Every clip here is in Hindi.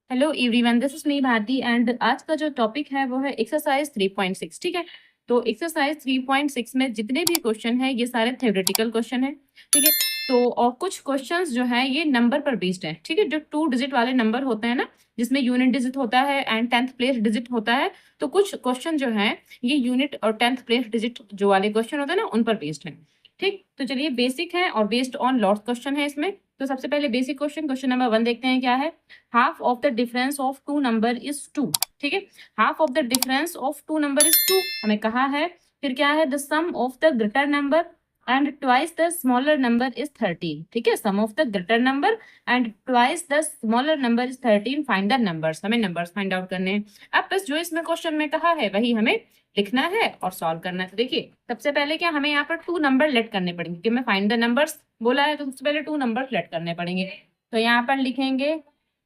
Hello everyone, this is me Bharti and आज का जो टॉपिक है वो है एक्सरसाइज 3.6। ठीक है, तो एक्सरसाइज 3.6 में जितने भी क्वेश्चन है ये सारे थ्योरेटिकल क्वेश्चन है। ठीक है, तो और कुछ क्वेश्चंस जो है ये नंबर पर बेस्ड है। ठीक है, जो 2 डिजिट वाले नंबर होते हैं ना, जिसमें यूनिट डिजिट होता है एंड 10th प्लेस डिजिट होता है, तो कुछ क्वेश्चन जो है ये यूनिट और 10th प्लेस डिजिट जो वाले क्वेश्चन होते हैं ना उन पर बेस्ड है। ठीक, तो चलिए बेसिक है और बेस्ड ऑन लॉट क्वेश्चन है इसमें। तो सबसे पहले बेसिक क्वेश्चन नंबर 1 देखते हैं क्या है। Half of the difference of two number is 2। ठीक है, half of the difference of two number is 2 हमें कहा है। फिर क्या है, the sum of the greater number and twice the smaller number is 13। ठीक है, sum of the greater number and twice the smaller number is 13, find the numbers. हमें नंबर्स फाइंड आउट करने हैं। अब बस जो इसमें क्वेश्चन में कहा है वही हमें लिखना है और सॉल्व करना है। तो देखिए सबसे पहले क्या हमें यहाँ पर 2 नंबर लेट करने पड़ेंगे, कि मैं फाइंड द नंबर्स बोला है तो सबसे पहले 2 नंबर लेट करने पड़ेंगे। तो यहाँ पर लिखेंगे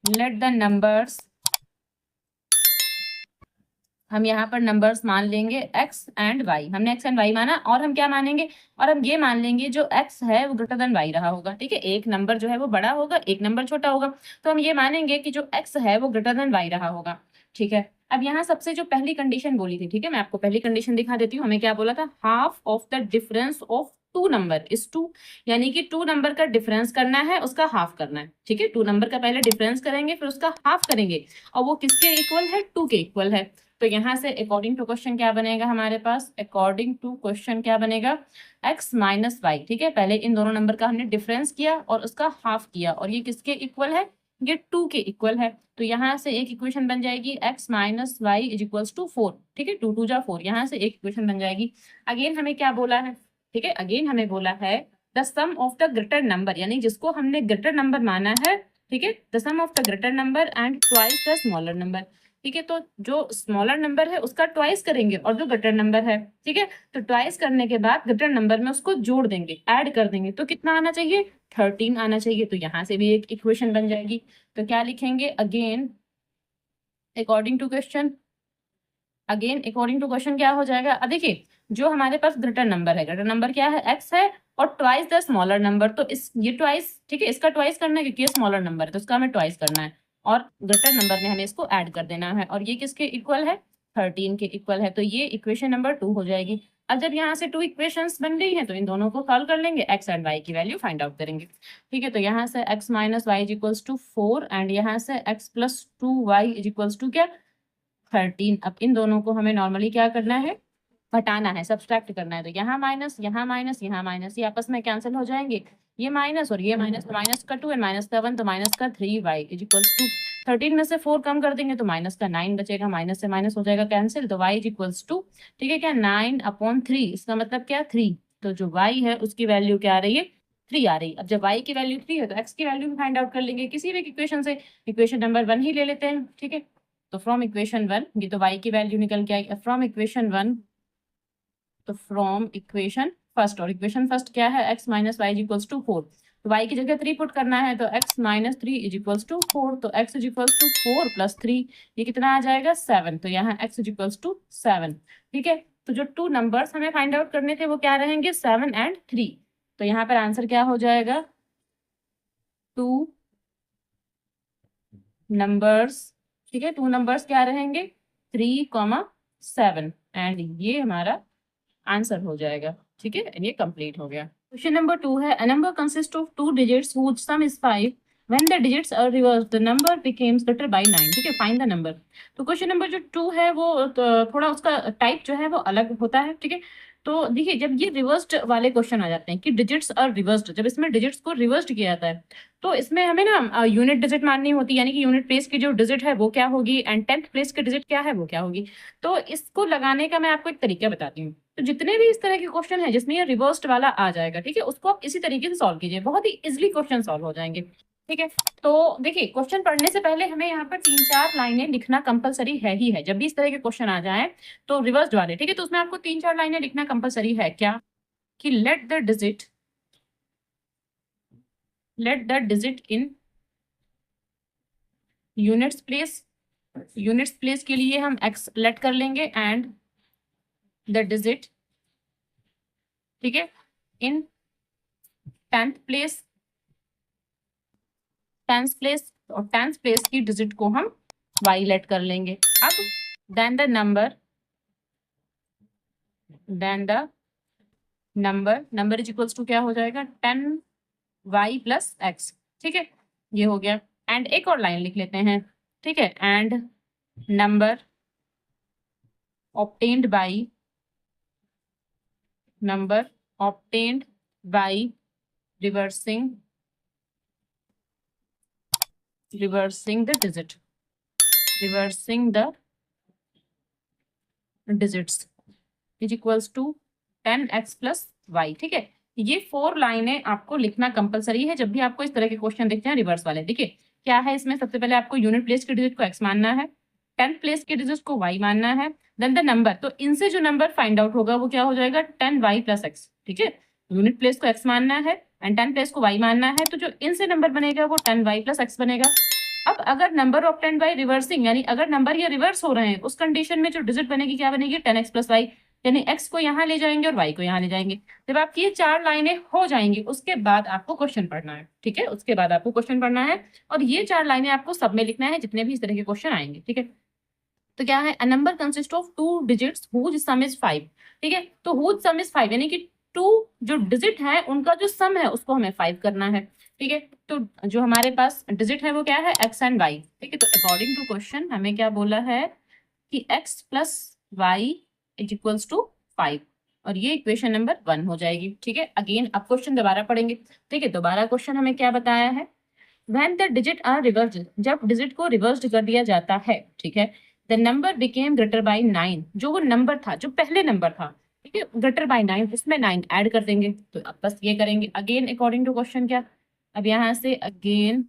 लेट द नंबर्स, हम यहाँ पर नंबर्स मान लेंगे x एंड y। हमने x एंड y माना और हम क्या मानेंगे, और हम ये मान लेंगे जो x है वो ग्रेटर देन y रहा होगा। ठीक है, एक नंबर जो है वो बड़ा होगा, एक नंबर छोटा होगा, तो हम ये मानेंगे कि जो x है वो ग्रेटर देन y रहा होगा। ठीक है, अब यहाँ सबसे जो पहली कंडीशन बोली थी, ठीक है मैं आपको पहली कंडीशन दिखा देती हूँ। हमें क्या बोला था, half of the difference of 2 number is 2, यानी कि 2 नंबर का डिफरेंस करना है, उसका हाफ करना है। ठीक है, 2 नंबर का पहले डिफरेंस करेंगे फिर उसका हाफ करेंगे, और वो किसके इक्वल है, 2 के इक्वल है। तो यहाँ से अकॉर्डिंग टू क्वेश्चन क्या बनेगा हमारे पास, अकॉर्डिंग टू क्वेश्चन क्या बनेगा, x माइनस वाई। ठीक है, पहले इन दोनों नंबर का हमने डिफरेंस किया और उसका हाफ किया, और ये किसके इक्वल है, ये 2 के इक्वल है। तो यहाँ से एक इक्वेशन बन जाएगी x minus y is equals to 4। ठीक है, 2 2 जा 4, यहाँ से एक इक्वेशन बन जाएगी। अगेन हमें क्या बोला है, ठीक है अगेन हमें बोला है the sum of the greater number, यानी जिसको हमने ग्रेटर नंबर माना है। ठीक है, the sum of the greater number and twice the smaller number. ठीक है, तो जो स्मॉलर नंबर है उसका ट्वाइस करेंगे और जो ग्रेटर नंबर है, ठीक है, तो ट्वाइस करने के बाद ग्रेटर नंबर में उसको जोड़ देंगे, ऐड कर देंगे, तो कितना आना चाहिए, 13 आना चाहिए। तो यहाँ से भी एक इक्वेशन बन जाएगी। तो क्या लिखेंगे, again according to question, again according to question क्या हो जाएगा। अब देखिए जो हमारे पास ग्रेटर नंबर है, ग्रेटर नंबर क्या है, x है, और ट्वाइस द स्मॉलर नंबर, तो इस ये ट्वाइस, ठीक है इसका ट्वाइस करना है क्योंकि ये स्मॉलर नंबर है तो इसका हमें ट्वाइस करना है, और ग्रेटर नंबर में हमें इसको ऐड कर देना है, और ये किसके इक्वल है, 13 के इक्वल है। तो ये इक्वेशन नंबर 2 हो जाएगी। अब जब यहाँ से 2 इक्वेशंस बन गई हैं तो इन दोनों को सॉल्व कर लेंगे, x एंड y की वैल्यू फाइंड आउट करेंगे। ठीक है, तो यहाँ से x minus y is equals to 4 and यहाँ से x plus 2y is equals to क्या, 13। अब इन दोनों को हमें नॉर्मली क्या करना है, घटाना है, सब्सट्रैक्ट करना है। तो यहाँ माइनस, यहाँ माइनस, यहाँ माइनस, ये आपस में कैंसिल हो जाएंगे, ये माइनस और ये माइनस, तो माइनस का 2 एंड माइनस का 1, तो माइनस का 3y इज इक्वल्स टू 13 में से 4 कम कर देंगे तो माइनस का 9 बचेगा, माइनस से माइनस हो जाएगा कैंसिल, तो y इज इक्वल्स टू, ठीक है क्या, 9/3, इसका मतलब क्या 3। तो जो y है उसकी वैल्यू क्या आ रही है, 3 आ रही। अब जब y की वैल्यू 3 है तो x की वैल्यू भी फाइंड आउट कर लेंगे किसी भी इक्वेशन से। इक्वेशन नंबर 1 ही ले लेते हैं। ठीक है, तो फ्रॉम इक्वेशन 1, ये तो y की वैल्यू निकल के आई, फ्रॉम इक्वेशन 1, तो फ्रॉम इक्वेशन फर्स्ट, और इक्वेशन फर्स्ट क्या है, x minus y equals to 4, तो y की जगह 3 पुट करना है, तो x minus 3 is equals to 4, तो x is equals to 4 plus 3, ये कितना आ जाएगा 7, तो यहाँ x इज इक्वल्स टू 7। ठीक है, तो जो 2 नंबर्स हमें फाइंड आउट करने थे वो क्या रहेंगे, 7 एंड 3। तो यहाँ पर आंसर क्या हो जाएगा, 2 नंबर्स, ठीक है 2 नंबर्स क्या रहेंगे, 3, 7, एंड ये हमारा आंसर हो जाएगा। ठीक है, ये कंप्लीट हो गया। क्वेश्चन नंबर 2 है, a number consists of two digits whose sum is 5, when the digits are reversed the number becomes greater by 9। ठीक है, फाइंड द नंबर। तो क्वेश्चन नंबर जो 2 है वो थोड़ा उसका टाइप जो है वो अलग होता है। ठीक है, तो देखिए जब ये रिवर्स्ड वाले क्वेश्चन आ जाते हैं कि डिजिट्स आर रिवर्स्ड, जब इसमें डिजिट्स को रिवर्स्ड किया जाता है तो इसमें हमें ना यूनिट डिजिट माननी होती है, यानी कि यूनिट प्लेस की जो डिजिट है वो क्या होगी एंड 10th प्लेस की डिजिट क्या है वो क्या होगी। तो इसको लगाने का मैं आपको एक तरीका बताती हूँ। तो जितने भी इस तरह के क्वेश्चन है जिसमें ये रिवर्स्ड वाला आ जाएगा, ठीक है उसको आप इसी तरीके से सॉल्व कीजिए, बहुत ही इजिली क्वेश्चन सॉल्व हो जाएंगे। ठीक है, तो देखिए क्वेश्चन पढ़ने से पहले हमें यहाँ पर 3 4 लाइनें लिखना कंपलसरी है ही है। जब भी इस तरह के क्वेश्चन आ जाए तो रिवर्स्ड वाले, ठीक है, तो उसमें आपको 3 4 लाइनें लिखना कंपलसरी है। क्या, कि late the digit in units place के लिए हम x लेट कर लेंगे एंड द डिजिट, ठीक है, इन 10th प्लेस और 10th प्लेस की डिजिट को हम y लेट कर लेंगे। अब then the number is equals to क्या हो जाएगा 10y प्लस x। ठीक है, ये हो गया। एंड एक और लाइन लिख लेते हैं। ठीक है, and number obtained by reversing the digits is equals to 10x plus y. ठीक है, ये 4 लाइनें आपको लिखना कंपलसरी है जब भी आपको इस तरह के क्वेश्चन दिखते हैं रिवर्स वाले। देखिए क्या है इसमें, सबसे पहले आपको यूनिट प्लेस के डिजिट को x मानना है, 10th प्लेस के डिजिट को y मानना है, देन द नंबर। तो इनसे जो नंबर फाइंड आउट होगा वो क्या हो जाएगा 10y प्लस x। ठीक है, यूनिट प्लेस को x मानना है एंड 10th प्लेस को y मानना है, तो जो इनसे नंबर बनेगा वो 10y प्लस x बनेगा। अब अगर नंबर ऑब्टेन्ड बाय रिवर्सिंग, यानी अगर नंबर ये रिवर्स हो रहे हैं, उस कंडीशन में जो डिजिट बनेगी क्या बनेगी 10x प्लस वाई, यानी x को यहाँ ले जाएंगे और y को यहाँ ले जाएंगे। जब आपकी ये 4 लाइनें हो जाएंगी उसके बाद आपको क्वेश्चन पढ़ना है। ठीक है, उसके बाद आपको क्वेश्चन पढ़ना है और ये 4 लाइनें आपको सब में लिखना है जितने भी इस तरह के क्वेश्चन आएंगे। ठीक है, तो क्या है, a number consist of 2 digits whose sum is 5। ठीक है, तो हुज सम इज 5 यानी कि 2 जो डिजिट है उनका जो सम है उसको हमें 5 करना है। ठीक है, तो जो हमारे पास डिजिट है वो क्या है x एंड y। ठीक है, तो अकॉर्डिंग टू क्वेश्चन हमें क्या बोला है कि x plus y is equals to 5 और ये इक्वेशन नंबर 1 हो जाएगी। ठीक है, अगेन अब क्वेश्चन दोबारा पढ़ेंगे। ठीक है, दोबारा क्वेश्चन हमें क्या बताया है, when the digit are reversed, जब डिजिट को रिवर्स्ड कर दिया जाता है। ठीक है, the number became greater by 9, जो वो नंबर था जो पहले नंबर था, ठीक है, ग्रेटर बाय 9, इसमें 9 ऐड कर देंगे। तो अब बस ये करेंगे अगेन अकॉर्डिंग टू क्वेश्चन क्या, अब यहाँ से अगेन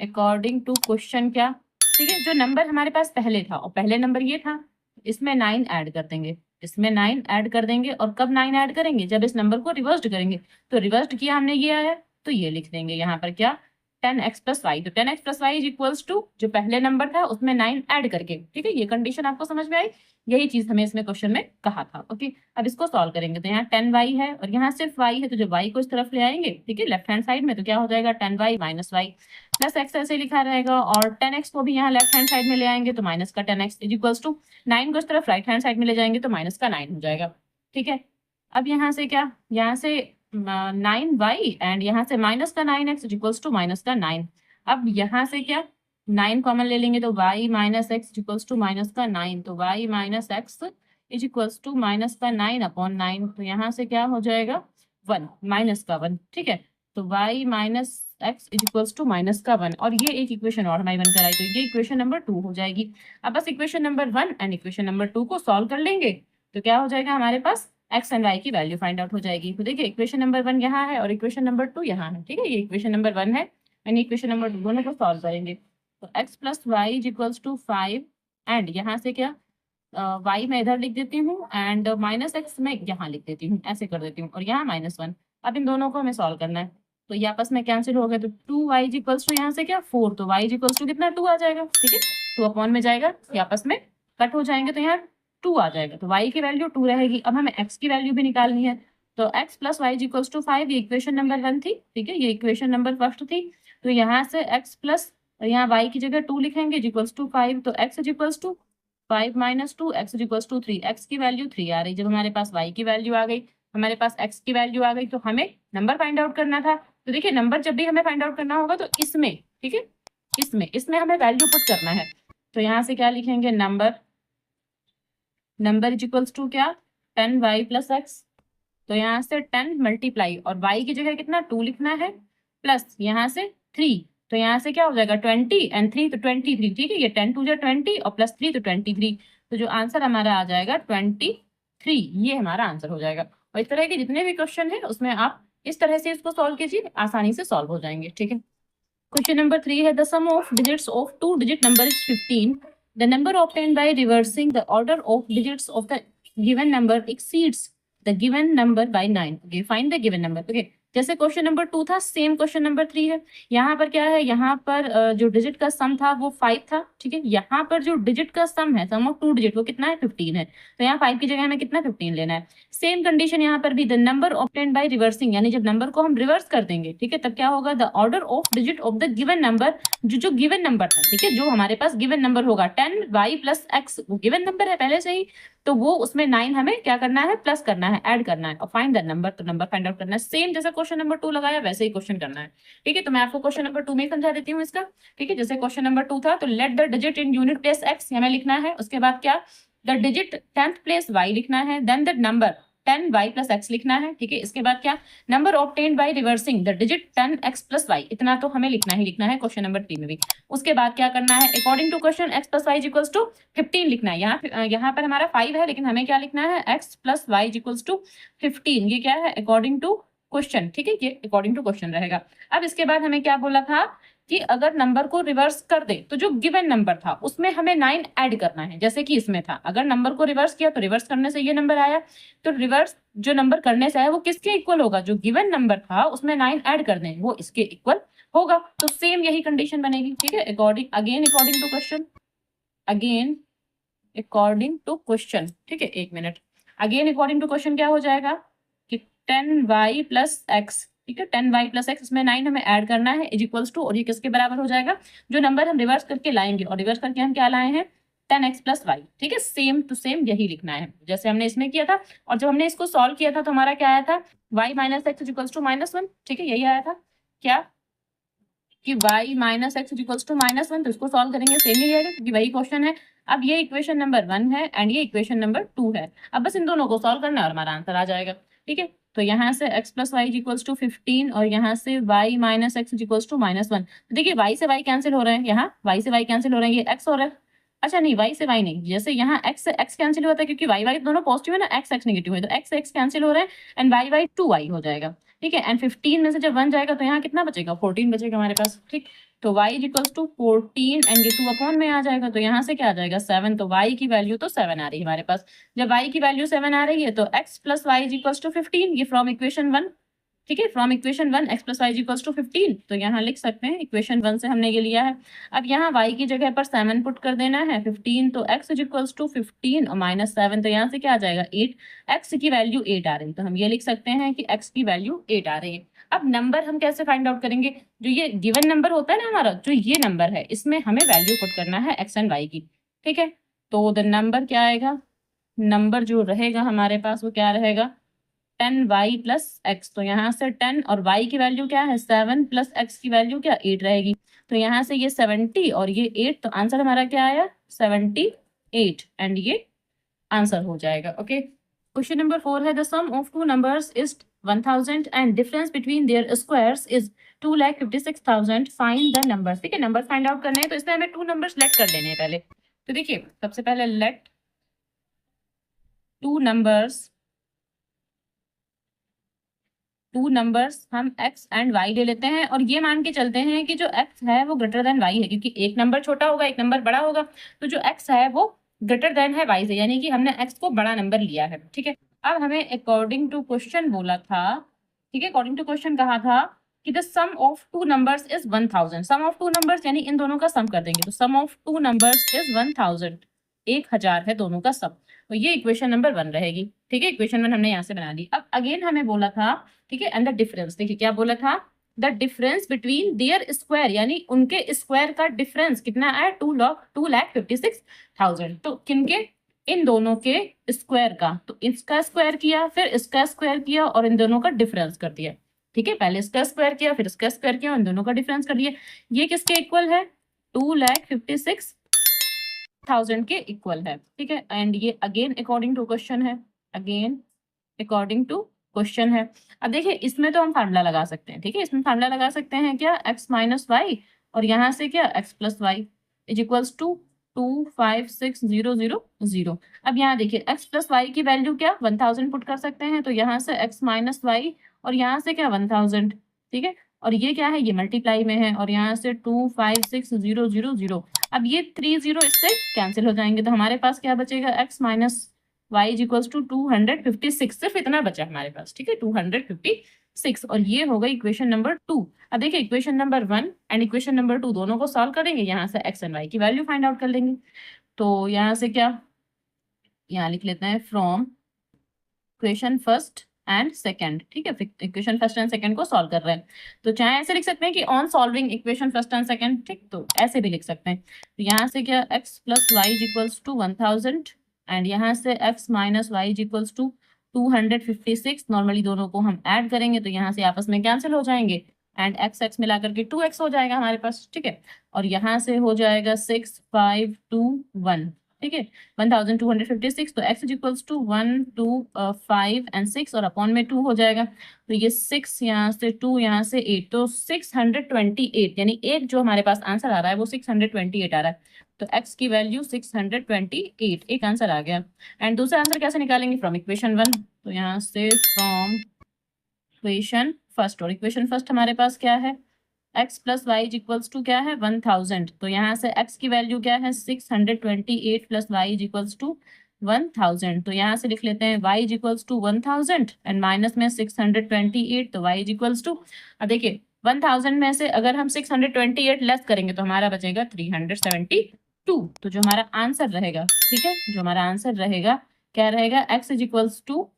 अकॉर्डिंग टू क्वेश्चन क्या। ठीक है, जो नंबर हमारे पास पहले था और पहले नंबर ये था, इसमें 9 ऐड कर देंगे, इसमें 9 ऐड कर देंगे। और कब 9 ऐड करेंगे, जब इस नंबर को रिवर्स्ड करेंगे। तो रिवर्स्ड किया हमने, ये आया तो ये लिख देंगे यहाँ पर क्या 10x प्लस वाई। तो 10x plus y is equals to जो पहले नंबर था उसमें 9 ऐड करके। ठीक है, ये कंडीशन आपको समझ में आई, यही चीज हमें इसमें क्वेश्चन में कहा था। ओके, अब इसको सॉल्व करेंगे। तो यहाँ 10y है और यहाँ सिर्फ y है, तो जब y को इस तरफ ले आएंगे, ठीक है, लेफ्ट हैंड साइड में, तो क्या हो जाएगा 10y minus Y plus x ऐसे लिखा रहेगा। और 10x को भी यहाँ लेफ्ट हैंड साइड में ले आएंगे तो माइनस का 10x इज इक्वल्स टू 9 को इस तरफ राइट हैंड साइड में ले जाएंगे तो माइनस का 9 हो जाएगा। ठीक है, अब यहाँ से क्या, यहाँ से 9y एंड यहाँ से माइनस का 9x is equals to minus का 9। अब यहाँ से क्या 9 कॉमन ले लेंगे तो y minus x is equals to minus का 9, तो y minus x is equals to minus का 9 अपॉन 9। तो यहाँ से क्या हो जाएगा 1 माइनस का 1। ठीक है, तो y minus x is equals to minus का 1 और ये एक इक्वेशन और हमारी बनकर आई, तो ये इक्वेशन नंबर 2 हो जाएगी। अब बस equation number 1 and equation number 2 को सॉल्व कर लेंगे तो क्या हो जाएगा, हमारे पास x एंड y की वैल्यू फाइंड आउट हो जाएगी। तो देखिए इक्वेशन नंबर 1 यहाँ है और इक्वेशन नंबर 2 यहाँ है। ठीक है, ये इक्वेशन नंबर 1 है एंड इक्वेशन नंबर 2 दोनों को सॉल्व करेंगे। तो x plus y is equals to 5 and यहाँ से क्या y मैं इधर लिख देती हूँ एंड माइनस एक्स मैं यहाँ लिख देती हूँ, ऐसे कर देती हूँ, और यहाँ -1। अब इन दोनों को हमें सॉल्व करना है। तो ये आपस में कैंसिल हो गए, तो 2y इज इक्वल्स टू यहाँ से क्या 4, तो y इज इक्वल्स टू कितना 2 आ जाएगा। ठीक है, 2 अपॉन में जाएगा, ये आपस में कट हो जाएंगे तो यहाँ 2 आ जाएगा, तो y की वैल्यू 2 रहेगी। अब हमें x की वैल्यू भी निकालनी है, तो x plus y is equals to 5, ये इक्वेशन नंबर 1 थी। ठीक है, ये इक्वेशन नंबर फर्स्ट थी। तो यहाँ से x प्लस यहाँ y की जगह 2 लिखेंगे इक्वल्स टू 5, तो x is equals to 5 minus 2, x is equals to 3। x की वैल्यू 3 आ रही, जब हमारे पास y की वैल्यू आ गई, हमारे पास x की वैल्यू आ गई, तो हमें नंबर फाइंड आउट करना था। तो देखिए नंबर जब भी हमें फाइंड आउट करना होगा तो इसमें, ठीक है, इसमें हमें वैल्यू पुट करना है। तो यहाँ से क्या लिखेंगे, नंबर इज इक्वल्स टू क्या 10y प्लस एक्स। तो यहाँ से 10 मल्टीप्लाई और y की जगह कितना 2 लिखना है, प्लस यहाँ से 3, तो यहाँ से क्या हो जाएगा 20 एंड 3 तो 23। ठीक है, ये 10 टू 20 और प्लस 3 तो 23, तो जो आंसर हमारा आ जाएगा 23, ये हमारा आंसर हो जाएगा। और इस तरह के जितने भी क्वेश्चन है उसमें आप इस तरह से इसको सॉल्व कीजिए, आसानी से सॉल्व हो जाएंगे। ठीक है, क्वेश्चन नंबर 3 है, the sum of digits of 2 digit number is 15, the number obtained by reversing the order of digits of the given number exceeds the given number by 9. Okay, find the given number. Okay, जैसे क्वेश्चन नंबर 2 था, सेम क्वेश्चन नंबर 3 है। यहाँ पर क्या है, यहाँ पर जो डिजिट का सम था वो 5 था, ठीक है। यहाँ पर जो डिजिट का सम है, सम ऑफ 2 डिजिट, वो कितना है, 15 है। तो यहाँ 5 की जगह हमें कितना 15 लेना है। सेम कंडीशन यहाँ पर भी, the number obtained by reversing, यानी जब नंबर को हम रिवर्स कर देंगे, ठीक है, तब क्या होगा, the order of digit of the given number, जो गिवन नंबर था, ठीक है, जो हमारे पास गिवन नंबर होगा 10y प्लस x, वो गिवन नंबर है पहले से ही, तो वो उसमें 9 हमें क्या करना है, प्लस करना है, ऐड करना है, और फाइंड द नंबर, तो नंबर फाइंड आउट करना है। सेम जैसा क्वेश्चन नंबर 2 लगाया वैसे ही क्वेश्चन करना है, ठीक है। तो मैं आपको क्वेश्चन नंबर 2 में समझा देती हूँ इसका, ठीक है। जैसे क्वेश्चन नंबर 2 था, तो let the digit in unit place x हमें लिखना है, उसके बाद क्या, the digit 10th place y लिखना है, then the number 10y plus x लिखना है, ठीक है। इसके बाद क्या, number obtained by reversing the digit 10x plus y, इतना तो हमें लिखना ही लिखना है क्वेश्चन नंबर 3 में भी। उसके बाद क्या करना है, according to question x plus y equals to 15 लिखना है। यहाँ पर हमारा 5 है, लेकिन हमें क्या लिखना है, x plus y equals to 15, ये क्या है, अकॉर्डिंग टू क्वेश्चन, ठीक है, ये अकॉर्डिंग टू क्वेश्चन रहेगा। अब इसके बाद हमें क्या बोला था कि अगर नंबर को रिवर्स कर दे तो जो गिवन नंबर था उसमें हमें 9 ऐड करना है, जैसे कि इसमें था, अगर नंबर को रिवर्स किया तो रिवर्स करने से ये नंबर आया, तो रिवर्स जो नंबर करने से आया वो किसके इक्वल होगा, जो गिवन नंबर था उसमें 9 ऐड कर दें, वो इसके इक्वल होगा। तो सेम यही कंडीशन बनेगी, ठीक है, according again to question, again according to question, ठीक है, एक minute, again according to question क्या हो जाएगा कि 10y प्लस एक्स, ठीक है, 10y प्लस एक्स, इसमें 9 हमें ऐड करना है, इज इक्वल्स टू, और ये किसके बराबर हो जाएगा, जो नंबर हम रिवर्स करके लाएंगे, और रिवर्स करके हम क्या लाए हैं, 10x प्लस वाई, ठीक है। सेम टू सेम यही लिखना है जैसे हमने इसमें किया था, और जब हमने इसको सॉल्व किया था तो हमारा क्या आया था, y minus x is equals to -1, ठीक है, यही आया था क्या, कि y minus x equals to -1, तो इसको सॉल्व करेंगे, सेम ही आएगा क्योंकि वही क्वेश्चन है। अब ये इक्वेशन नंबर 1 है एंड ये इक्वेशन नंबर 2 है, अब बस इन दोनों को सॉल्व करना है और हमारा आंसर आ जाएगा, ठीक है। तो यहाँ से x plus y equals to 15 और यहाँ से y minus x equals to -1, देखिए y से y कैंसिल हो रहे हैं, यहाँ y से y कैंसिल हो रहे हैं, ये x हो रहा है, अच्छा नहीं y से y नहीं, जैसे यहाँ x से x कैंसिल होता है क्योंकि y दोनों पॉजिटिव है ना, x नेगेटिव है, तो x से x कैंसिल हो रहे हैं एंड y 2y हो जाएगा, ठीक है। एंड 15 में से जब 1 जाएगा तो यहाँ कितना बचेगा, 14 बचेगा हमारे पास, ठीक। तो y इक्वल्स टू 14 एंड ये 2 अपॉन में आ जाएगा, तो यहाँ से क्या आ जाएगा 7, तो y की वैल्यू तो 7 आ रही है हमारे पास। जब y की वैल्यू 7 आ रही है तो x plus y equals to 15, ये फ्रॉम इक्वेशन 1, ठीक है, from equation 1 x plus y equals to 15, तो यहाँ लिख सकते हैं इक्वेशन 1 से हमने ये लिया है। अब यहाँ y की जगह पर 7 पुट कर देना है, 15 तो x इक्वल्स टू 15 और -7, तो यहाँ से क्या आ जाएगा 8, x की वैल्यू 8 आ रही है, तो हम ये लिख सकते हैं कि x की वैल्यू 8 आ रही है। अब नंबर हम कैसे फाइंड आउट करेंगे, जो ये गिवन नंबर होता है ना हमारा, जो ये नंबर है इसमें हमें वैल्यू पुट करना है x एंड y की, ठीक है। तो द नंबर क्या आएगा, नंबर जो रहेगा हमारे पास वो क्या रहेगा, 10y प्लस एक्स, तो यहाँ से 10 और y की वैल्यू क्या है 7 प्लस x की वैल्यू क्या 8 रहेगी, तो यहाँ से ये 70 और ये 8, तो आंसर हमारा क्या आया 78 एंड ये आंसर हो जाएगा, ओके। क्वेश्चन नंबर 4 है, the sum of two numbers is 1000 and difference between their squares is 2,56,000, find the numbers, ठीक है, नंबर फाइंड आउट करने हैं, तो इसमें हमें टू नंबर्स लेट कर लेने हैं पहले। तो देखिए सबसे पहले लेट टू नंबर्स हम x एंड y ले लेते हैं, और ये मान के चलते हैं कि जो x है वो ग्रेटर देन y है, क्योंकि एक नंबर छोटा होगा एक नंबर बड़ा होगा, तो जो x है वो ग्रेटर देन है y से, यानी कि हमने x को बड़ा नंबर लिया है, ठीक है। अब हमें अकॉर्डिंग टू क्वेश्चन बोला था, ठीक है, अकॉर्डिंग टू क्वेश्चन कहा था कि the sum of two numbers is 1000, sum of two numbers यानी इन दोनों का सम कर देंगे, तो sum of two numbers is 1000, 1000 है दोनों का सम, तो ये इक्वेशन नंबर 1 रहेगी, ठीक है, इक्वेशन 1 हमने यहाँ से बना ली। अब अगेन हमें बोला था, ठीक है, एंड द डिफरेंस, देखिए क्या बोला था, the difference between there square, यानी उनके स्क्वायर का डिफरेंस कितना है 2,56,000, तो किनके, इन दोनों के स्क्वायर का, तो इसका स्क्वायर किया फिर इसका स्क्वायर किया और इन दोनों का डिफरेंस कर दिया, ठीक है, पहले इसका स्क्वायर किया फिर इसका स्क्वायर किया और इन दोनों का डिफरेंस कर दिया, ये किसके इक्वल है 2,56,000 के इक्वल है, ठीक है। एंड ये अगेन अकॉर्डिंग टू क्वेश्चन है, अगेन अकॉर्डिंग टू क्वेश्चन है। अब देखिए इसमें तो हम फार्मूला लगा सकते हैं, ठीक है, इसमें फार्मूला लगा सकते हैं क्या, x माइनस वाई और यहाँ से क्या x plus y is equals to 256,000। अब यहाँ देखिए x प्लस वाई की वैल्यू क्या 1000 पुट कर सकते हैं, तो यहाँ से x माइनस वाई और यहाँ से क्या 1000, ठीक है, और ये क्या है ये मल्टीप्लाई में है और यहाँ से 256,000, अब ये 30 इससे कैंसिल हो जाएंगे, तो हमारे पास क्या बचेगा x minus y is equals to 256, सिर्फ इतना बचा हमारे पास, ठीक है, 256 6 और ये होगा इक्वेशन नंबर 2। अब देखिए equation number 1 and equation number 2 दोनों को सॉल्व करेंगे, यहाँ से x एंड y की वैल्यू फाइंड आउट कर लेंगे। तो यहाँ से क्या, यहाँ लिख लेते हैं from equation first and second, ठीक है, इक्वेशन फर्स्ट एंड सेकंड को सॉल्व कर रहे हैं। तो चाहे ऐसे लिख सकते हैं कि on solving equation first and second, ठीक, तो ऐसे भी लिख सकते हैं। तो यहाँ से क्या x plus y equals to 1000 and यहाँ से x minus y equals to 256। Normally दोनों को हम ऐड करेंगे तो यहाँ से आपस में कैंसिल हो जाएंगे एंड x मिलाकर के 2x हो जाएगा हमारे पास, ठीक है। और यहाँ से हो जाएगा 6 5 2 1, ठीक है, 1256। तो x इक्वल्स टू 1 2 5 एंड 6 और अपॉन में 2 हो जाएगा। तो ये 6 यहाँ से 2 यहाँ से 8, तो 628, यानी एक जो हमारे पास आंसर आ रहा है वो 628 आ रहा है। तो x की वैल्यू 628, एक आंसर आ गया। एंड दूसरा आंसर कैसे निकालेंगे, फ्रॉम इक्वेशन 1। तो यहाँ से फ्रॉम इक्वेशन फर्स्ट, और इक्वेशन फर्स्ट हमारे पास क्या है, x plus y equals to क्या है 1000। तो यहाँ से x की वैल्यू क्या है 628 प्लस वाई इक्वल्स टू 1000। तो यहाँ से लिख लेते हैं y equals to 1000 and minus में 628, तो y इक्वल्स टू, अब देखिए 1000 में से अगर हम 628 लेस करेंगे तो हमारा बचेगा 372। तो जो हमारा आंसर रहेगा, ठीक है, जो हमारा आंसर रहेगा क्या रहेगा, x equals to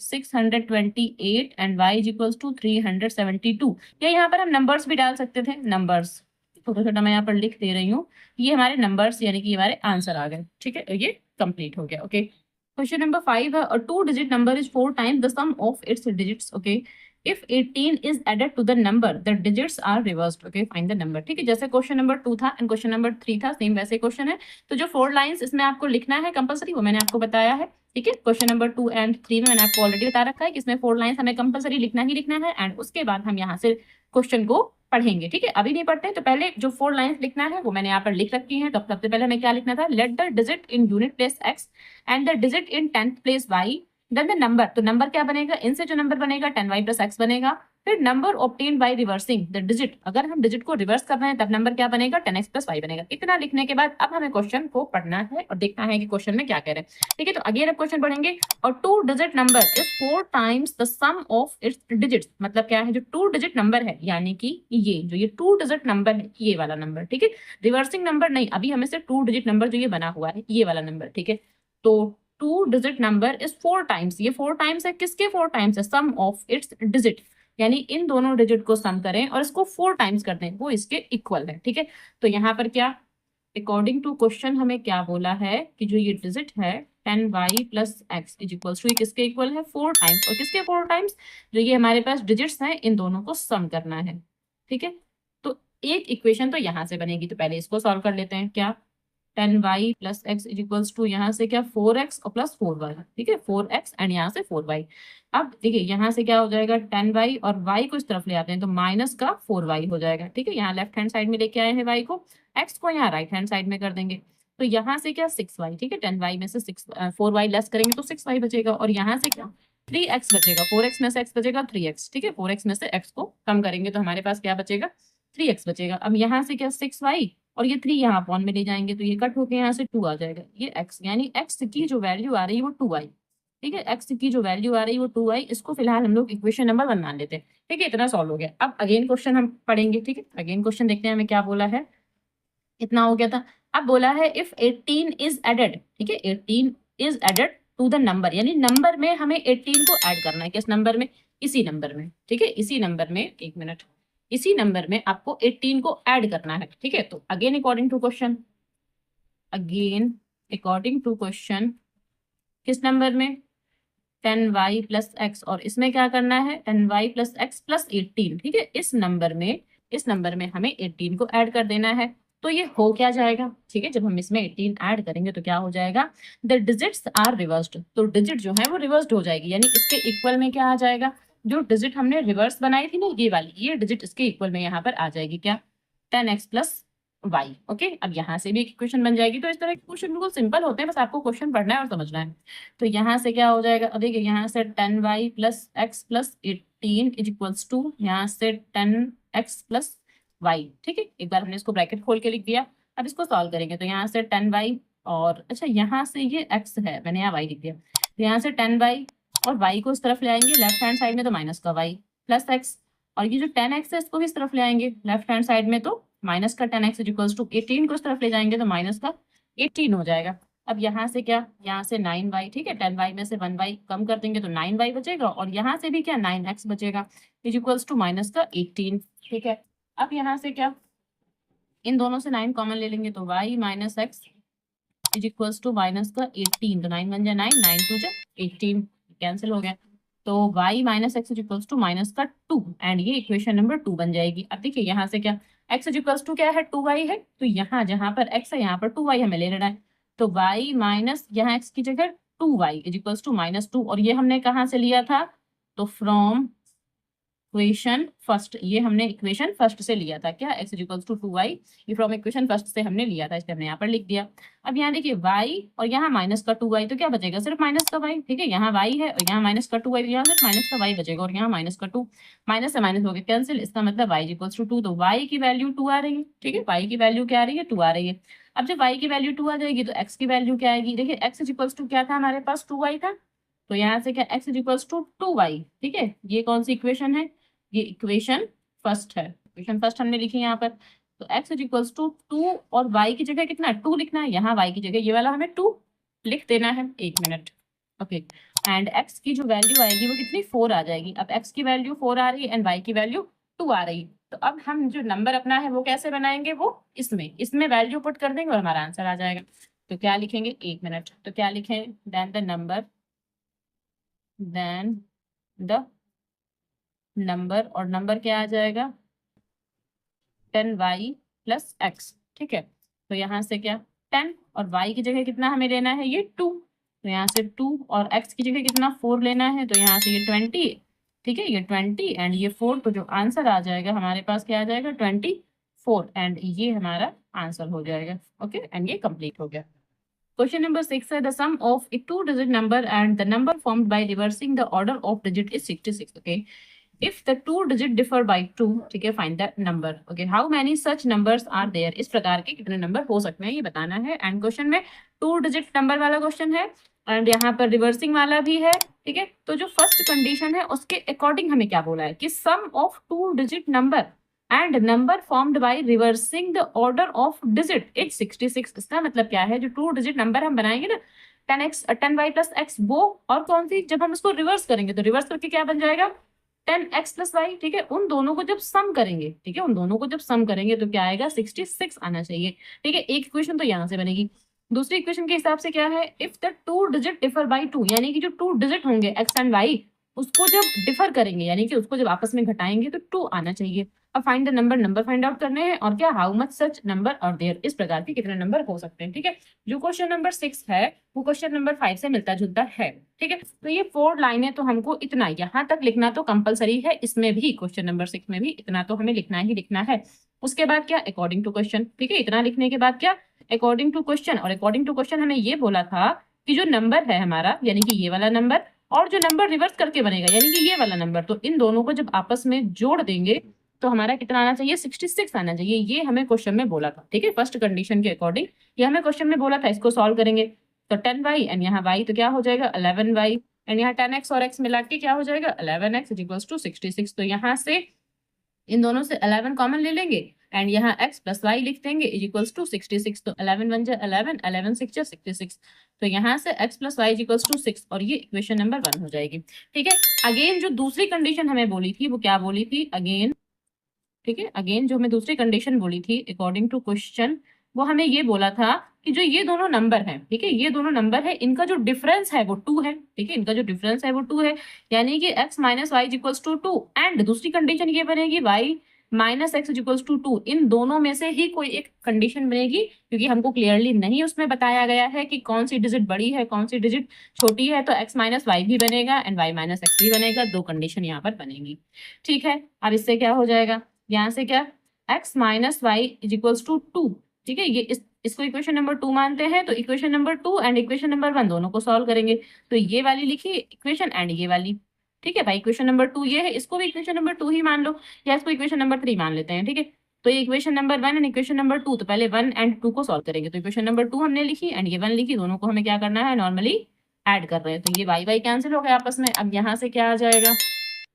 628 and y equals to 372। या यहाँ पर हम नंबर्स भी डाल सकते थे, नंबर्स छोटा छोटा मैं यहाँ पर लिख दे रही हूँ, ये हमारे नंबर्स यानी कि हमारे आंसर आ गए, ठीक है, ये कंप्लीट हो गया। ओके, क्वेश्चन नंबर 5 है, a 2-digit number is 4 times the sum of its digits. Okay, if 18 is added to the number, the digits are reversed. Okay, find the number. ठीक है, जैसे क्वेश्चन नंबर 2 था एंड क्वेश्चन नंबर 3 था, सेम वैसे क्वेश्चन है। तो जो 4 लाइंस इसमें आपको लिखना है कंपलसरी, वो मैंने आपको बताया है, ठीक है। क्वेश्चन नंबर 2 एंड 3 में मैंने आपको ऑलरेडी बता रखा है कि इसमें 4 लाइंस हमें कंपलसरी लिखना ही लिखना है एंड उसके बाद हम यहाँ से क्वेश्चन को पढ़ेंगे, ठीक है। अभी नहीं पढ़ते हैं, तो पहले जो 4 लाइंस लिखना है वो मैंने यहाँ पर लिख रखी है। तो सबसे पहले हमें क्या लिखना था, let the digit in unit place x and the digit in 10th place y, then the number, तो नंबर क्या बनेगा, इनसे जो नंबर बनेगा 10y प्लस x बनेगा। फिर number obtained by reversing the digit, अगर हम डिजिट को रिवर्स कर रहे हैं तब नंबर क्या बनेगा, 10x प्लस y बनेगा। इतना लिखने के बाद अब हमें क्वेश्चन को पढ़ना है और देखना है कि क्वेश्चन में क्या कह रहे हैं, ठीक है। तो अगेन अब क्वेश्चन पढ़ेंगे, और 2 digit number is 4 times the sum of its digits, मतलब क्या है, जो 2 डिजिट नंबर है यानी कि ये जो ये 2 डिजिट नंबर है, ये वाला नंबर, ठीक है, रिवर्सिंग नंबर नहीं, अभी हमें सिर्फ 2 डिजिट नंबर जो ये बना हुआ है ये वाला नंबर, ठीक है। तो 2 डिजिट नंबर इज 4 टाइम्स, ये 4 टाइम्स है, किसके 4 टाइम्स है, सम ऑफ इट्स डिजिट, यानी इन दोनों डिजिट को सम करें और इसको 4 टाइम्स कर दें, वो इसके इक्वल है, ठीक है। तो यहाँ पर क्या, अकॉर्डिंग टू क्वेश्चन हमें क्या बोला है कि जो ये डिजिट है 10y plus x is equals to, किसके इक्वल है 4 टाइम्स, और किसके 4 टाइम्स, जो ये हमारे पास डिजिट्स हैं इन दोनों को सम करना है, ठीक है। तो एक इक्वेशन तो यहाँ से बनेगी, तो पहले इसको सॉल्व कर लेते हैं, क्या 10y plus x is equals to, यहाँ से क्या 4x और प्लस 4y, ठीक है, 4x एंड यहाँ से 4y। अब देखिए यहाँ से क्या हो जाएगा 10y और y को इस तरफ ले आते हैं तो माइनस का 4y हो जाएगा, ठीक है। यहाँ लेफ्ट हैंड साइड में लेके आए हैं y को, x को यहाँ राइट हैंड साइड में कर देंगे। तो यहाँ से क्या 6y, ठीक है, 10y में से 4y लेस करेंगे तो 6y बचेगा, और यहाँ से क्या 3x बचेगा, 4x में से x बचेगा 3x, ठीक है, 4x में से x को कम करेंगे तो हमारे पास क्या बचेगा 3x बचेगा। अब यहाँ से क्या 6y और ये 3 यहाँ अपॉन में ले जाएंगे तो ये कट होके यहाँ से 2 आ जाएगा, ये x, यानी x की जो वैल्यू आ रही है वो 2y, ठीक है, x की जो वैल्यू आ रही है वो 2y, इसको फिलहाल हम लोग इक्वेशन नंबर 1 मान लेते हैं, ठीक है। इतना सॉल्व हो गया। अब अगेन क्वेश्चन हम पढ़ेंगे, ठीक है, अगेन क्वेश्चन देखते हैं हमें क्या बोला है। इतना हो गया था। अब बोला है इफ 18 इज एडेड, ठीक है, 18 is added to the number, यानी नंबर में हमें 18 को ऐड करना है, किस नंबर में, इसी नंबर में, ठीक है, इसी नंबर में, एक मिनट, इसी नंबर में आपको 18 को ऐड करना है, ठीक है। तो again according to question, again according to question, किस नंबर में 10y प्लस एक्स, और इसमें क्या करना है 10y प्लस एक्स प्लस 18, ठीक है, इस नंबर में हमें 18 को ऐड कर देना है। तो ये हो क्या जाएगा, ठीक है, जब हम इसमें 18 ऐड करेंगे तो क्या हो जाएगा, द डिजिट्स आर रिवर्स्ड, तो डिजिट जो है वो रिवर्स्ड हो जाएगी, यानी इसके इक्वल में क्या आ जाएगा, जो डिजिट हमने रिवर्स बनाई थी ना ये वाली, ये डिजिट इसके इक्वल में यहाँ पर आ जाएगी, क्या 10x प्लस वाई। ओके, अब यहाँ से भी एक इक्वेशन बन जाएगी। तो इस तरह के क्वेश्चन बिल्कुल सिंपल होते हैं, बस आपको क्वेश्चन पढ़ना है और समझना है। तो यहाँ से क्या हो जाएगा, अब देखिए यहाँ से 10y plus x plus 18 is equals to, यहाँ से 10x प्लस वाई, ठीक है, एक बार हमने इसको ब्रैकेट खोल के लिख दिया। अब इसको सॉल्व करेंगे तो यहाँ से 10y और अच्छा यहाँ से ये x है, मैंने यहाँ y लिख दिया, तो यहाँ से 10y और y को इस तरफ ले आएंगे लेफ्ट हैंड साइड में तो माइनस का y, प्लस एक्स, और ये जो 10x है इसको भी इस तरफ ले आएंगे लेफ्ट हैंड साइड में, तो माइनस का 10x इक्वल्स टू 18 को इस तरफ ले जाएंगे तो माइनस का 18 हो जाएगा। अब यहाँ से क्या, यहाँ से 9y, ठीक है, 10y में से 1y कम कर देंगे तो 9y बचेगा, और यहाँ से भी क्या 9x बचेगा इज इक्वल्स टू माइनस का 18, ठीक है। अब यहाँ से क्या, इन दोनों से 9 कॉमन ले लेंगे तो y minus x is equals to minus का 18, तो 9 1 जा 9, 9 2 जा 18, कैंसिल हो गया, तो y minus x is equals to minus का 2, एंड ये इक्वेशन नंबर 2 बन जाएगी। अब देखिए यहाँ से क्या, x इज इक्वल्स टू क्या है 2y है, तो यहाँ जहाँ पर x है यहाँ पर 2y हमें ले लेना है, तो y माइनस यहाँ x की जगह 2y is equals to minus 2, और ये हमने कहाँ से लिया था, तो फ्रॉम इक्वेशन फर्स्ट, ये हमने इक्वेशन फर्स्ट से लिया था क्या, x is equals to 2y, ये फ्रॉम इक्वेशन फर्स्ट से हमने लिया था, इसलिए हमने यहाँ पर लिख दिया। अब यहाँ देखिए y और यहाँ माइनस का 2y, तो क्या बचेगा सिर्फ माइनस का y, ठीक है, यहाँ y है और यहाँ माइनस का 2y, तो यहाँ सिर्फ माइनस का y बचेगा, और यहाँ माइनस का 2, माइनस से माइनस हो गया कैंसिल, इसका मतलब y इक्वल्स टू 2, तो y की वैल्यू 2 आ रही है, ठीक है, y की वैल्यू क्या आ रही है 2 आ रही है। अब जब y की वैल्यू 2 आ जाएगी तो x की वैल्यू क्या आएगी, देखिए x इज इक्वल्स टू क्या था हमारे पास 2y था, तो यहाँ से क्या x is equals to 2y, ठीक है, ये कौन सी इक्वेशन है, ये इक्वेशन फर्स्ट है, इक्वेशन फर्स्ट हमने लिखी यहाँ पर, तो x इज इक्वल्स टू 2 और y की जगह कितना 2 लिखना है, यहाँ y की जगह ये वाला हमें 2 लिख देना है, 1 मिनट, ओके, एंड x की जो वैल्यू आएगी वो कितनी 4 आ जाएगी। अब x की वैल्यू 4 आ रही है एंड y की वैल्यू 2 आ रही है, तो अब हम जो नंबर अपना है वो कैसे बनाएंगे, वो इसमें वैल्यू पुट कर देंगे और हमारा आंसर आ जाएगा। तो क्या लिखेंगे, 1 मिनट, तो क्या लिखें, देन द नंबर, और नंबर क्या आ जाएगा 10y प्लस x, ठीक है, तो यहाँ से क्या 10 और y की जगह कितना हमें लेना है ये 2, तो यहाँ से 2 और x की जगह कितना 4 लेना है, तो यहाँ से ये 20, ठीक है, ये 20 एंड ये 4, तो जो आंसर आ जाएगा हमारे पास क्या आ जाएगा 24, एंड ये हमारा आंसर हो जाएगा, ओके, एंड ये कंप्लीट हो गया। Question number 6 है, the sum of a two-digit number and the number formed by reversing the order of digit is 66. Okay, if the two digit differ by 2, ठीक है, find the number. Okay, how many such numbers are there? इस प्रकार के कितने नंबर हो सकते हैं ये बताना है, एंड क्वेश्चन में टू डिजिट नंबर वाला क्वेश्चन है एंड यहाँ पर रिवर्सिंग वाला भी है, ठीक है, तो जो फर्स्ट कंडीशन है उसके अकॉर्डिंग हमें क्या बोला है कि sum of two digit number and number formed by reversing the order of digit is 66। इसका मतलब क्या है, जो टू डिजिट नंबर हम बनाएंगे ना 10x 10y प्लस x, वो और कौन सी, जब हम इसको रिवर्स करेंगे तो रिवर्स करके क्या बन जाएगा 10x प्लस y, ठीक है, उन दोनों को जब सम करेंगे, ठीक है, उन दोनों को जब सम करेंगे तो क्या आएगा 66 आना चाहिए, ठीक है, एक इक्वेशन तो यहाँ से बनेगी। दूसरी इक्वेशन के हिसाब से क्या है, if the two digit differ by 2, यानी कि जो टू डिजिट होंगे x एंड y उसको जब डिफर करेंगे यानी कि उसको जब आपस में घटाएंगे तो 2 आना चाहिए। अब find the number find out करने हैं, और क्या how much such number are there, इस प्रकार के कितने नंबर हो सकते हैं, ठीक है। जो क्वेश्चन नंबर 6 है वो क्वेश्चन नंबर 5 से मिलता जुलता है, ठीक है, तो ये 4 लाइनें तो हमको इतना यहाँ तक लिखना तो कंपलसरी है, इसमें भी क्वेश्चन नंबर 6 में भी इतना तो हमें लिखना ही लिखना है। उसके बाद क्या अकॉर्डिंग टू क्वेश्चन, ठीक है, इतना लिखने के बाद क्या अकॉर्डिंग टू क्वेश्चन, और अकॉर्डिंग टू क्वेश्चन हमें ये बोला था कि जो नंबर है हमारा यानी कि ये वाला नंबर और जो नंबर रिवर्स करके बनेगा यानी कि ये वाला नंबर, तो इन दोनों को जब आपस में जोड़ देंगे तो हमारा कितना आना चाहिए 66 आना चाहिए, ये हमें क्वेश्चन में बोला था, ठीक है, फर्स्ट कंडीशन के अकॉर्डिंग ये हमें क्वेश्चन में बोला था। इसको सॉल्व करेंगे तो 10y एंड यहाँ y तो क्या हो जाएगा 11y एंड यहाँ 10x और x मिला के क्या हो जाएगा 11x इक्वल्स टू 66, तो यहाँ से इन दोनों से 11 कॉमन ले लेंगे एंड यहाँ x प्लस y लिख देंगे इक्वल्स टू 66, तो 11 1 जा 11, 11 6 जा 66, तो यहाँ से x plus y equals to 6 और ये इक्वेशन नंबर 1 हो जाएगी, ठीक है। अगेन जो दूसरी कंडीशन हमें बोली थी वो क्या बोली थी अगेन, ठीक है, अगेन जो हमें दूसरी कंडीशन बोली थी अकॉर्डिंग टू क्वेश्चन, वो हमें ये बोला था कि जो ये दोनों नंबर हैं, ठीक है, ये दोनों नंबर है इनका जो डिफरेंस है वो 2 है, ठीक है, इनका जो डिफरेंस है वो 2 है, यानी कि x minus y equals to 2, and दूसरी कंडीशन ये बनेगी y minus x equals to 2, इन दोनों में से ही कोई एक कंडीशन बनेगी, क्योंकि हमको क्लियरली नहीं उसमें बताया गया है कि कौन सी डिजिट बड़ी है कौन सी डिजिट छोटी है, तो x माइनस वाई भी बनेगा एंड y माइनस एक्स भी बनेगा, दो कंडीशन यहाँ पर बनेगी, ठीक है। अब इससे क्या हो जाएगा, यहाँ से क्या x minus y is equals to 2, ठीक है, ये इसको इक्वेशन नंबर 2 मानते हैं, तो equation number 2 and equation number 1 दोनों को सॉल्व करेंगे, तो ये वाली लिखी इक्वेशन एंड ये वाली, ठीक है भाई, इक्वेशन नंबर 2 ये है, इसको भी इक्वेशन नंबर 2 ही मान लो या इसको इक्वेशन नंबर 3 मान लेते हैं, ठीक है, तो ये equation number 1 and equation number 2, तो पहले 1 एंड 2 को सॉल्व करेंगे, तो इक्वेशन नंबर 2 हमने लिखी एंड ये 1 लिखी, दोनों को हमें क्या करना है नॉर्मली ऐड कर रहे हैं, तो ये y y कैंसिल हो गया आपस में। अब यहाँ से क्या आ जाएगा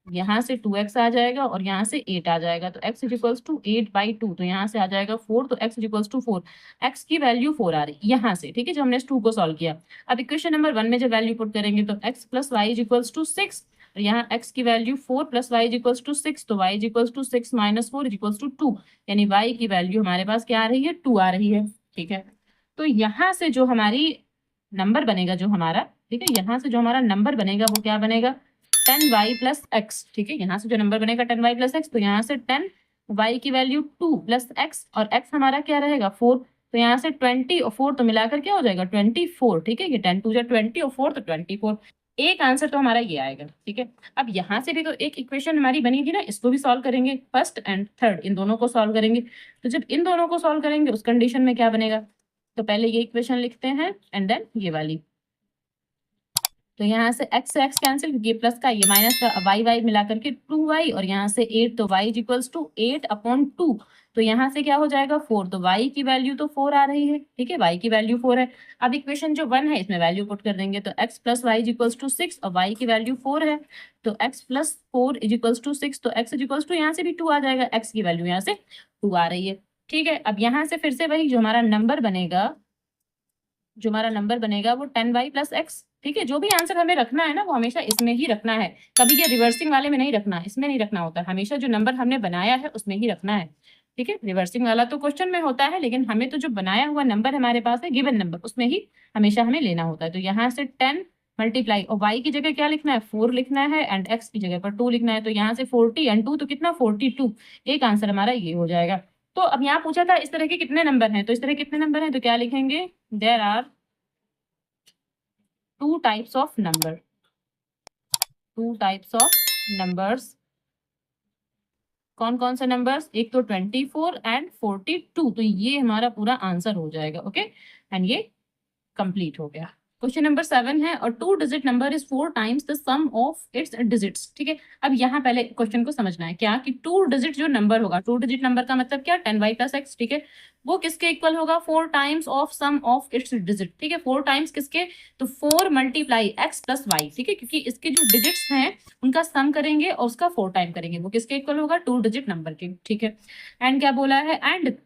यहाँ से 2x आ जाएगा और यहाँ से 8 आ जाएगा, तो x इज इक्वल्स टू 8/2, तो यहाँ से आ जाएगा 4, तो x is equals to 4। x की वैल्यू 4 आ रही है यहाँ से, ठीक है, जो हमने इस 2 को सॉल्व किया। अब इक्वेशन नंबर 1 में जब वैल्यू पुट करेंगे तो x plus y is equals to 6, और यहाँ x की value 4 plus y is equals to 6, तो y is equals to 6 minus 4 is equals to 2, यानी y की वैल्यू हमारे पास क्या आ रही है, 2 आ रही है, ठीक है। तो यहाँ से जो हमारी नंबर बनेगा, जो हमारा, ठीक है, यहाँ से जो हमारा नंबर बनेगा वो क्या बनेगा, 10y प्लस एक्स, ठीक है, यहाँ से जो नंबर बनेगा 10y प्लस एक्स, तो यहाँ से 10y की वैल्यू 2 प्लस एक्स, और x हमारा क्या रहेगा 4, तो यहाँ से 20 और 4 तो मिलाकर क्या हो जाएगा 24, ठीक है, ये 10 2 जा 20 और 4 तो 24। एक आंसर तो हमारा ये आएगा, ठीक है। अब यहाँ से भी तो एक इक्वेशन हमारी बनी थी ना, इसको भी सॉल्व करेंगे, फर्स्ट एंड थर्ड इन दोनों को सॉल्व करेंगे। तो जब इन दोनों को सॉल्व करेंगे उस कंडीशन में क्या बनेगा, तो पहले ये इक्वेशन लिखते हैं एंड देन ये वाली। तो यहाँ से x से x कैंसिल, क्योंकि ये प्लस का ये माइनस का, y मिला करके 2y, और यहाँ से 8, तो y इज इक्वल्स टू 8/2, तो यहाँ से क्या हो जाएगा 4, तो y की वैल्यू तो 4 आ रही है, ठीक है, y की वैल्यू 4 है। अब इक्वेशन जो 1 है इसमें वैल्यू पुट कर देंगे, तो x plus y is equals to 6 और y की वैल्यू 4 है, तो x plus 4 is equals to 6, तो x इज इक्वल्स टू यहाँ से भी 2 आ जाएगा, x की वैल्यू यहाँ से 2 आ रही है, ठीक है। अब यहाँ से फिर से वही जो हमारा नंबर बनेगा, जो हमारा नंबर बनेगा वो 10y प्लस एक्स, ठीक है। जो भी आंसर हमें रखना है ना वो हमेशा इसमें ही रखना है, कभी ये रिवर्सिंग वाले में नहीं रखना, इसमें नहीं रखना होता, हमेशा जो नंबर हमने बनाया है उसमें ही रखना है, ठीक है। रिवर्सिंग वाला तो क्वेश्चन में होता है, लेकिन हमें तो जो बनाया हुआ नंबर हमारे पास है, गिवन नंबर, उसमें ही हमेशा हमें लेना होता है। तो यहाँ से 10 मल्टीप्लाई, और y की जगह क्या लिखना है 4 लिखना है, एंड x की जगह पर 2 लिखना है, तो यहाँ से 40 एंड 2 तो कितना 42, एक आंसर हमारा ये हो जाएगा। तो अब यहाँ पूछा था इस तरह के कितने नंबर हैं, तो इस तरह कितने नंबर हैं, तो क्या लिखेंगे, there are 2 types of number, 2 types of numbers। कौन कौन से नंबर्स, एक तो 24 एंड 42, तो ये हमारा पूरा आंसर हो जाएगा, ओके, एंड ये कंप्लीट हो गया। क्वेश्चन नंबर 7 है, और 2 digit number is 4 times the sum of its digits, ठीक है। अब यहाँ पहले क्वेश्चन को समझना है क्या, कि 2 डिजिट जो नंबर होगा, 2 डिजिट नंबर का मतलब क्या, 10y प्लस एक्स, ठीक है, वो किसके इक्वल होगा, 4 times of sum of its digit, ठीक है, 4 टाइम्स किसके, तो 4 मल्टीप्लाई एक्स प्लस वाई, ठीक है, क्योंकि इसके जो डिजिट्स हैं उनका सम करेंगे और उसका 4 टाइम करेंगे, वो किसके इक्वल होगा, 2 डिजिट नंबर के, ठीक है। एंड क्या बोला है, and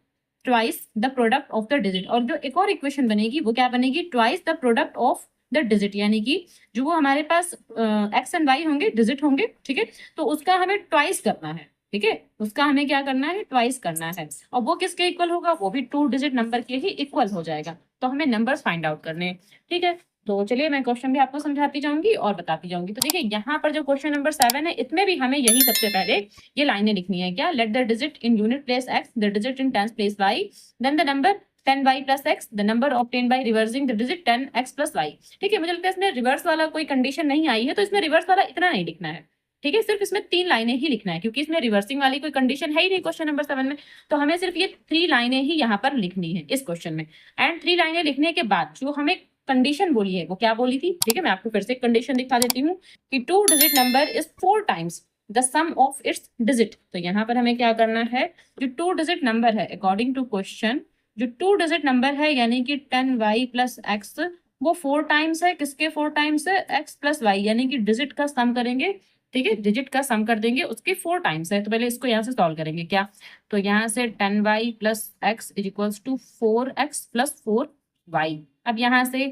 twice the product of the digit, और जो एक और इक्वेशन बनेगी वो क्या बनेगी, twice the product of the digit, यानी कि जो वो हमारे पास एक्स एंड वाई होंगे, डिजिट होंगे, ठीक है, तो उसका हमें ट्वाइस करना है, ठीक है, उसका हमें क्या करना है, ट्वाइस करना है, और वो किसके इक्वल होगा, वो भी 2 डिजिट नंबर के ही इक्वल हो जाएगा। तो हमें नंबर्स फाइंड आउट करने हैं, ठीक है। तो चलिए मैं क्वेश्चन भी आपको समझाती जाऊंगी और बताती जाऊंगी। तो देखिए यहाँ पर जो क्वेश्चन नंबर 7 है, इसमें भी हमें यही सबसे पहले ये लाइनें लिखनी है, क्या, let the digit in unit place x, the digit in tens place y, then the number 10y plus x, the number obtained by reversing the digit 10x plus y, ठीक है। मुझे लगता है इसमें रिवर्स वाला कोई कंडीशन नहीं आई है, तो इसमें रिवर्स वाला इतना नहीं लिखना है, ठीक है, सिर्फ इसमें 3 लाइनें ही लिखना है, क्योंकि इसमें रिवर्सिंग वाली कोई कंडीशन है ही नहीं क्वेश्चन नंबर 7 में, तो हमें सिर्फ ये 3 लाइनें ही यहाँ पर लिखनी है इस क्वेश्चन में। एंड 3 लाइनें लिखने के बाद जो हमें कंडीशन बोली है वो क्या बोली थी, ठीक है, मैं आपको फिर से कंडीशन दिखा देती हूँ, कि 2 digit number is 4 times the sum of its digit. तो यहाँ पर हमें क्या करना है, जो 2 डिजिट नंबर है अकॉर्डिंग टू क्वेश्चन, जो 2 डिजिट नंबर है यानी कि 10y प्लस एक्स, वो 4 टाइम्स है, किसके 4 टाइम्स है, x प्लस वाई, यानी कि डिजिट का सम करेंगे, ठीक है, डिजिट का सम कर देंगे, उसके 4 टाइम्स है। तो पहले इसको यहाँ से सॉल्व करेंगे, क्या, तो यहाँ से 10y plus x is equals to 4x plus 4y। अब यहाँ से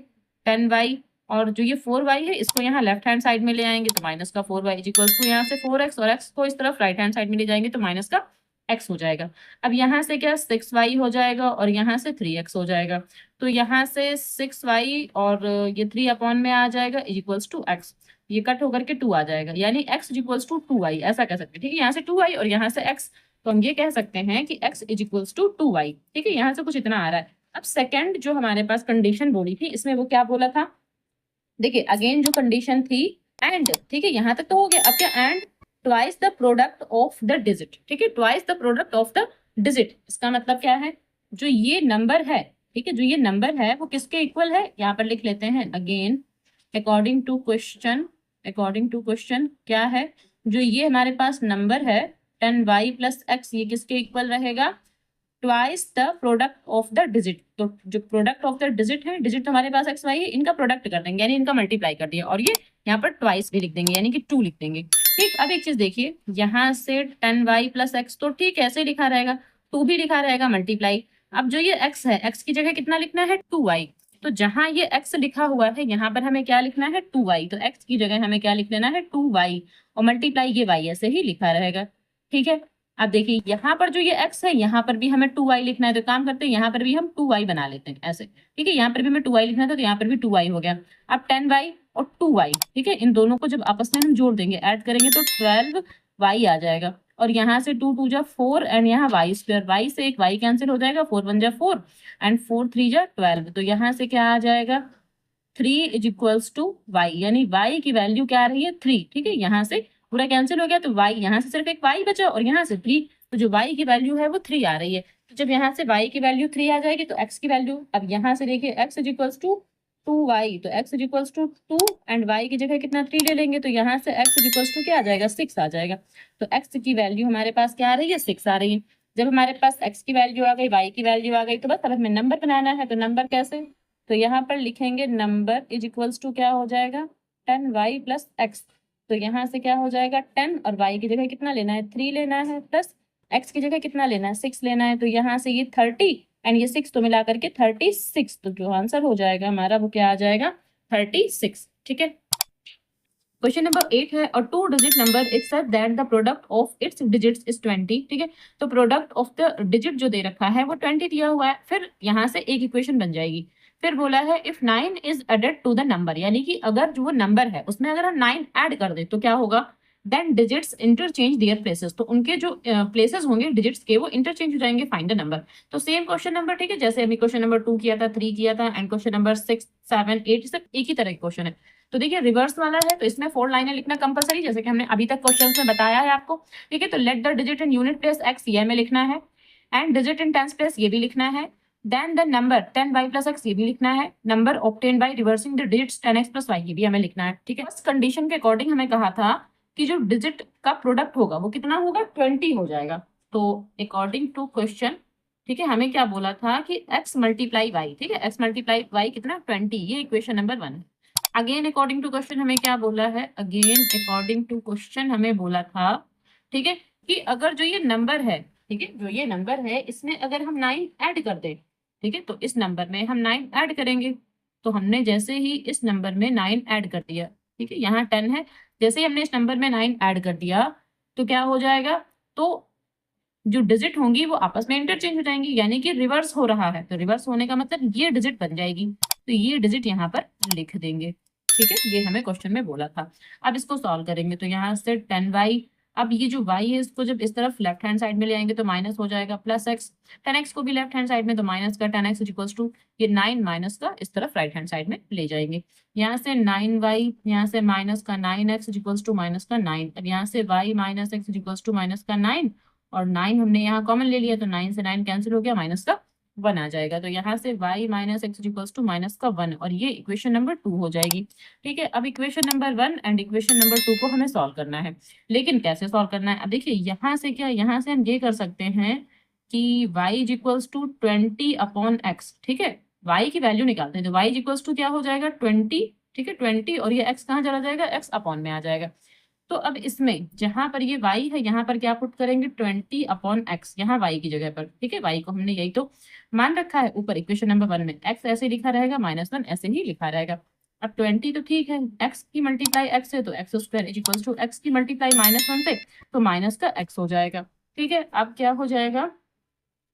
10y और जो ये 4y है इसको यहाँ लेफ्ट हैंड साइड में ले आएंगे, तो माइनस का 4y इज इक्वल्स टू यहाँ से 4x, और x को इस तरफ राइट हैंड साइड में ले जाएंगे तो माइनस का x हो जाएगा। अब यहाँ से क्या 6y हो जाएगा और यहाँ से 3x हो जाएगा, तो यहाँ से 6y और ये 3 अपॉन में आ जाएगा इज इक्वल्स टू x, ये कट होकर के 2 आ जाएगा, यानी x is equals to 2y, ऐसा कह सकते हैं, ठीक है, यहाँ से 2y और यहाँ से x, तो हम ये कह सकते हैं कि x is equals to 2y, ठीक है, यहाँ से कुछ इतना आ रहा है। अब सेकंड जो हमारे पास कंडीशन बोली थी इसमें वो क्या बोला था, देखिए अगेन जो कंडीशन थी एंड, ठीक है, यहाँ तक तो हो गया। अब क्या, and twice the product of the digit, ठीक है, twice the product of the digit, इसका मतलब क्या है, जो ये नंबर है, ठीक है, जो ये नंबर है वो किसके इक्वल है, यहाँ पर लिख लेते हैं again according to question, according to question क्या है, जो ये हमारे पास नंबर है 10y प्लस एक्स, ये किसके इक्वल रहेगा, twice the product of the digit. तो जो प्रोडक्ट ऑफ द डिजिट है, डिजिट तो हमारे पास एक्स वाई है, इनका प्रोडक्ट कर देंगे यानी इनका मल्टीप्लाई कर दिया, और ये यहाँ पर ट्वाइस भी लिख देंगे यानी कि 2 लिख देंगे। ठीक, अब एक चीज देखिए, यहाँ से 10y प्लस एक्स तो ठीक है ऐसे ही लिखा रहेगा, 2 भी लिखा रहेगा मल्टीप्लाई। अब जो ये x है, x की जगह कितना लिखना है 2y। तो जहां ये x लिखा हुआ है यहाँ पर हमें क्या लिखना है 2y, तो x की जगह हमें क्या लिख लेना है 2y, और मल्टीप्लाई ये y ऐसे ही लिखा रहेगा। ठीक है, अब देखिए यहाँ पर जो ये x है यहाँ पर भी हमें 2y लिखना है, तो काम करते हैं यहाँ पर भी हम 2y बना लेते हैं ऐसे। ठीक है, यहाँ पर भी हमें 2y लिखना था तो यहाँ पर भी 2y हो गया। अब 10y और 2y, ठीक है, इन दोनों को जब आपस में हम जोड़ देंगे, ऐड करेंगे तो 12y आ जाएगा। और यहाँ से 2 2 जा 4 एंड यहाँ y स्क्वायर, y से एक y कैंसिल हो जाएगा, 4 1 जा 4 एंड 4 3 जा 12। तो यहाँ से क्या आ जाएगा 3 इज इक्वल्स टू y, यानी y की वैल्यू क्या आ रही है 3। ठीक है, यहाँ से पूरा कैंसिल हो गया तो y, यहाँ से सिर्फ एक y बचा और यहाँ से 3, तो जो y की वैल्यू है वो 3 आ रही है। तो जब यहाँ से y की वैल्यू 3 आ जाएगी तो x की वैल्यू, अब यहाँ से देखिए x is equals to 2y, तो x is equals to 2 and y की जगह कितना 3 ले लेंगे, तो यहाँ से x इज इक्वल्स टू क्या आ जाएगा 6 आ जाएगा। तो x की वैल्यू हमारे पास क्या आ रही है 6 आ रही है। जब हमारे पास x की वैल्यू आ गई, y की वैल्यू आ गई, तो बस अब हमें नंबर बनाना है। तो नंबर कैसे, तो यहाँ पर लिखेंगे नंबर इज इक्वल्स टू क्या हो जाएगा 10y प्लस x। तो यहाँ से क्या हो जाएगा 10 और y की जगह कितना लेना है 3 लेना है, प्लस x की जगह कितना लेना है 6 लेना है। तो यहाँ से ये 30 एंड ये 6 तो मिला करके 36। तो जो आंसर हो जाएगा हमारा वो क्या आ जाएगा 36। ठीक है, क्वेश्चन नंबर 8 है, और 2 digit number it such that the product of its digits is 20। ठीक है, तो प्रोडक्ट ऑफ द डिजिट जो दे रखा है वो 20 दिया हुआ है। फिर यहाँ से एक इक्वेशन बन जाएगी। फिर बोला है if 9 is added to the number, यानी कि अगर जो वो नंबर है उसमें अगर हम 9 ऐड कर दे तो क्या होगा, then digits interchange their places, तो उनके जो प्लेसेस होंगे डिजिट्स के वो इंटरचेंज हो जाएंगे, फाइंड द नंबर। तो सेम क्वेश्चन नंबर, ठीक है, जैसे अभी क्वेश्चन नंबर 2 किया था, 3 किया था एंड क्वेश्चन नंबर 6 7 8 सब एक ही तरह के क्वेश्चन है। तो देखिए रिवर्स वाला है तो इसमें 4 लाइनें लिखना कंपलसरी, जैसे कि हमने अभी तक क्वेश्चन में बताया है आपको। ठीक है, तो let the digit in unit place x ये हमें लिखना है, and digit in tens place ये भी लिखना है, then the number 10y plus x ये भी लिखना है, number obtain by reversing the digits 10x plus y ये भी हमें लिखना है। ठीक है, फर्स्ट कंडीशन के अकॉर्डिंग हमें कहा था कि जो डिजिट का प्रोडक्ट होगा वो कितना होगा 20 हो जाएगा। तो अकॉर्डिंग टू क्वेश्चन, ठीक है, हमें क्या बोला था कि x मल्टीप्लाई y, ठीक है, x मल्टीप्लाई y कितना 20, ये equation number 1। Again according to question हमें क्या बोला है, अगेन अकॉर्डिंग टू क्वेश्चन हमें बोला था, ठीक है, कि अगर जो ये नंबर है, ठीक है, जो ये नंबर है इसमें अगर हम 9 ऐड कर दें, ठीक है, तो इस नंबर में हम 9 ऐड करेंगे। तो हमने जैसे ही इस नंबर में 9 ऐड कर दिया, ठीक है, यहाँ 10 है, जैसे ही हमने इस नंबर में 9 ऐड कर दिया तो क्या हो जाएगा, तो जो डिजिट होंगी वो आपस में इंटरचेंज हो जाएंगी, यानी कि रिवर्स हो रहा है। तो रिवर्स होने का मतलब ये डिजिट बन जाएगी, तो ये डिजिट यहाँ पर लिख देंगे। ठीक है, ये हमें क्वेश्चन में बोला था। अब इसको सॉल्व करेंगे तो यहाँ से 10y, अब ये जो y है इसको जब इस तरफ लेफ्ट हैंड साइड में ले आएंगे तो माइनस हो जाएगा, प्लस x, 10x को भी लेफ्ट हैंड साइड में तो माइनस का 10x इक्वल्स टू ये 9 माइनस का इस तरफ राइट हैंड साइड में ले जाएंगे। यहाँ से 9y, यहाँ से माइनस का 9x इक्वल्स टू माइनस का 9, अब यहाँ से y minus x equals to minus का 9, और 9 हमने यहाँ कॉमन ले लिया तो 9 से 9 कैंसिल हो गया, माइनस का 1 आ जाएगा। तो यहाँ से y minus x equals to minus का 1, और ये इक्वेशन नंबर 2 हो जाएगी। ठीक है, अब equation number 1 and equation number 2 को हमें सॉल्व करना है, लेकिन कैसे सॉल्व करना है, अब देखिए यहाँ से क्या, यहाँ से हम ये कर सकते हैं कि y equals to 20 upon x, ठीक है, y की वैल्यू निकालते हैं तो y इक्वल्स टू क्या हो जाएगा 20, ठीक है, 20, और ये x कहाँ चला जाएगा, x अपॉन में आ जाएगा। तो अब इसमें जहां पर ये y है यहाँ पर क्या पुट करेंगे 20 अपॉन एक्स, यहाँ y की जगह पर, ठीक है, y को हमने यही तो मान रखा है ऊपर इक्वेशन नंबर 1 में, x ऐसे लिखा रहेगा, -1 ऐसे ही लिखा रहेगा। अब 20 तो ठीक है, x की मल्टीप्लाई x से तो x square is equal to x की मल्टीप्लाई -1 से तो माइनस का x हो जाएगा। ठीक है, अब क्या हो जाएगा